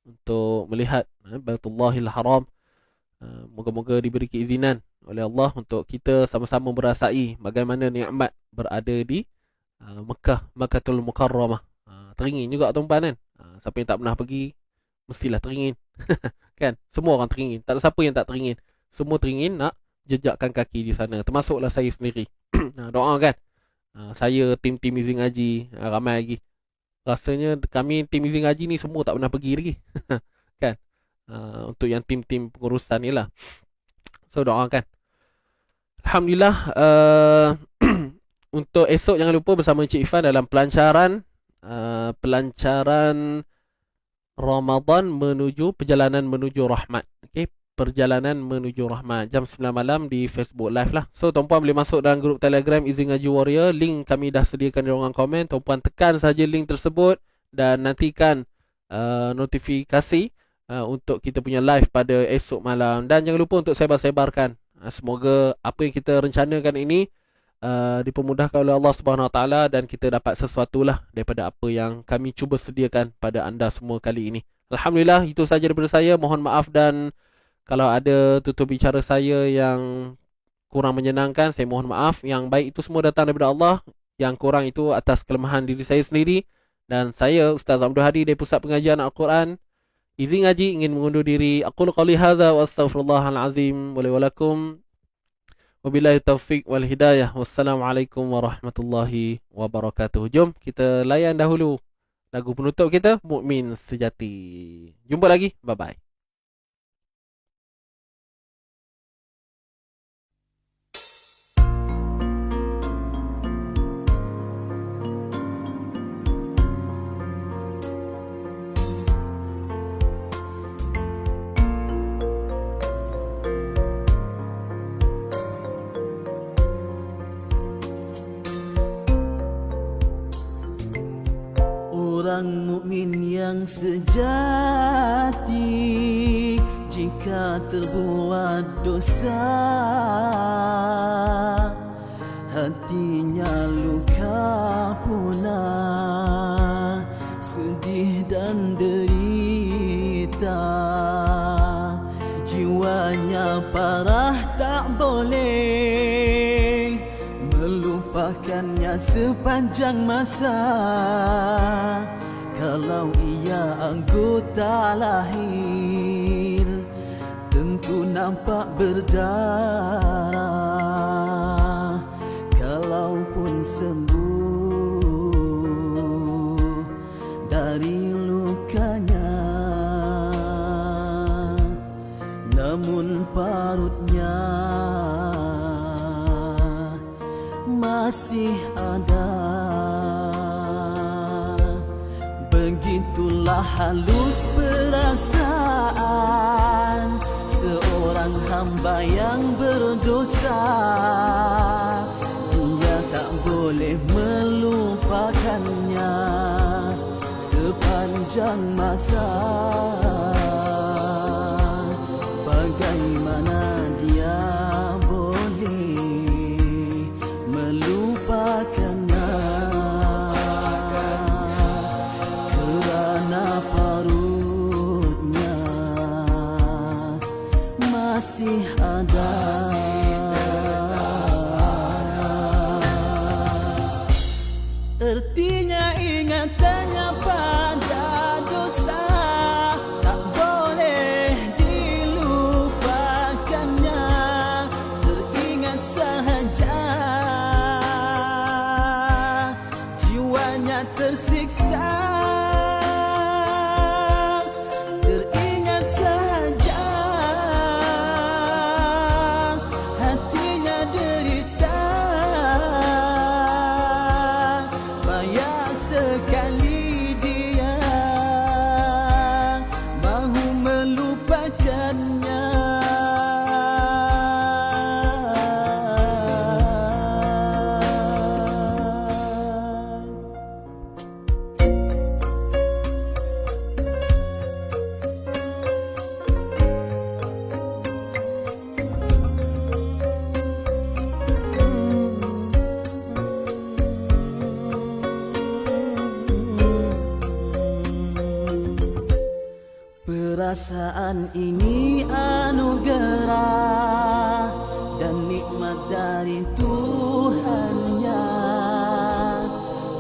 Speaker 3: untuk melihat Baitullahil Haram. Moga-moga diberi keizinan oleh Allah untuk kita sama-sama merasai bagaimana nikmat berada di Mekah, Makkatul Mukarramah. Teringin juga tuan-tuan kan. Siapa yang tak pernah pergi mestilah teringin. Kan? Semua orang teringin. Tak ada siapa yang tak teringin. Semua teringin nak jejakkan kaki di sana. Termasuklah saya sendiri. Doakan. Saya tim izin ngaji ramai lagi. Rasanya kami tim izin ngaji ni semua tak pernah pergi lagi. Kan? Untuk yang tim pengurusan ni lah. So doakan. Alhamdulillah. Untuk esok jangan lupa bersama Encik Ifan dalam pelancaran Ramadan perjalanan menuju rahmat. Okay? Perjalanan Menuju Rahmat, jam 9 malam di Facebook Live lah. So tuan-puan boleh masuk dalam grup Telegram Easy Ngaji Warrior. Link kami dah sediakan di ruangan komen. Tuan-puan tekan saja link tersebut dan nantikan notifikasi untuk kita punya live pada esok malam. Dan jangan lupa untuk sebar-sebarkan. Semoga apa yang kita rencanakan ini dipermudahkan oleh Allah Subhanahu Wa Taala dan kita dapat sesuatu lah daripada apa yang kami cuba sediakan pada anda semua kali ini. Alhamdulillah, itu sahaja daripada saya. Mohon maaf dan kalau ada tutur bicara saya yang kurang menyenangkan, saya mohon maaf. Yang baik itu semua datang daripada Allah. Yang kurang itu atas kelemahan diri saya sendiri. Dan saya, Ustaz Abdul Hadi dari Pusat Pengajian Al-Quran Easy Ngaji, ingin mengundur diri. Aqulu qawli hadza wa astaghfirullahal azim wa li wa lakum. Wabillahi taufiq wal hidayah. Wassalamualaikum warahmatullahi wabarakatuh. Jom kita layan dahulu lagu penutup kita, Mukmin Sejati. Jumpa lagi. Bye-bye.
Speaker 1: Orang mukmin yang sejati jika terbuat dosa, hatinya luka punah, sedih dan derita. Jiwanya parah tak boleh melupakannya sepanjang masa. Kalau ia anggota lahir, tentu nampak berdarah. Kalaupun sembuh dari lukanya, namun parutnya masih ada. Begitulah halus perasaan seorang hamba yang berdosa. Dia tak boleh melupakannya sepanjang masa. Bagaimana dia boleh melupakannya? Parutnya masih ada. Artinya ingatannya pada dosa tak boleh dilupakannya, teringat sahaja jiwanya tersiksa. Perasaan ini anugerah dan nikmat dari Tuhannya.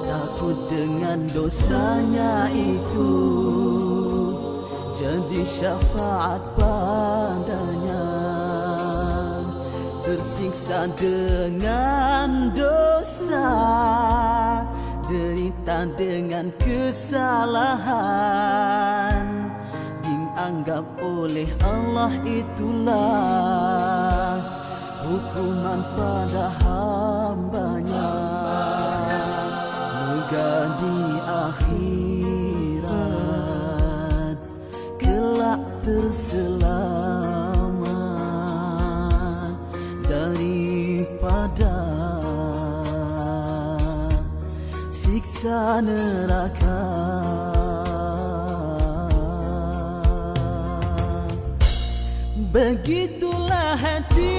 Speaker 1: Takut dengan dosanya itu jadi syafaat padanya. Tersiksa dengan dosa, derita dengan kesalahan, dianggap oleh Allah itulah hukuman pada hambanya. Moga di akhirat kelak terselamat. siksa neraka. Begitulah hati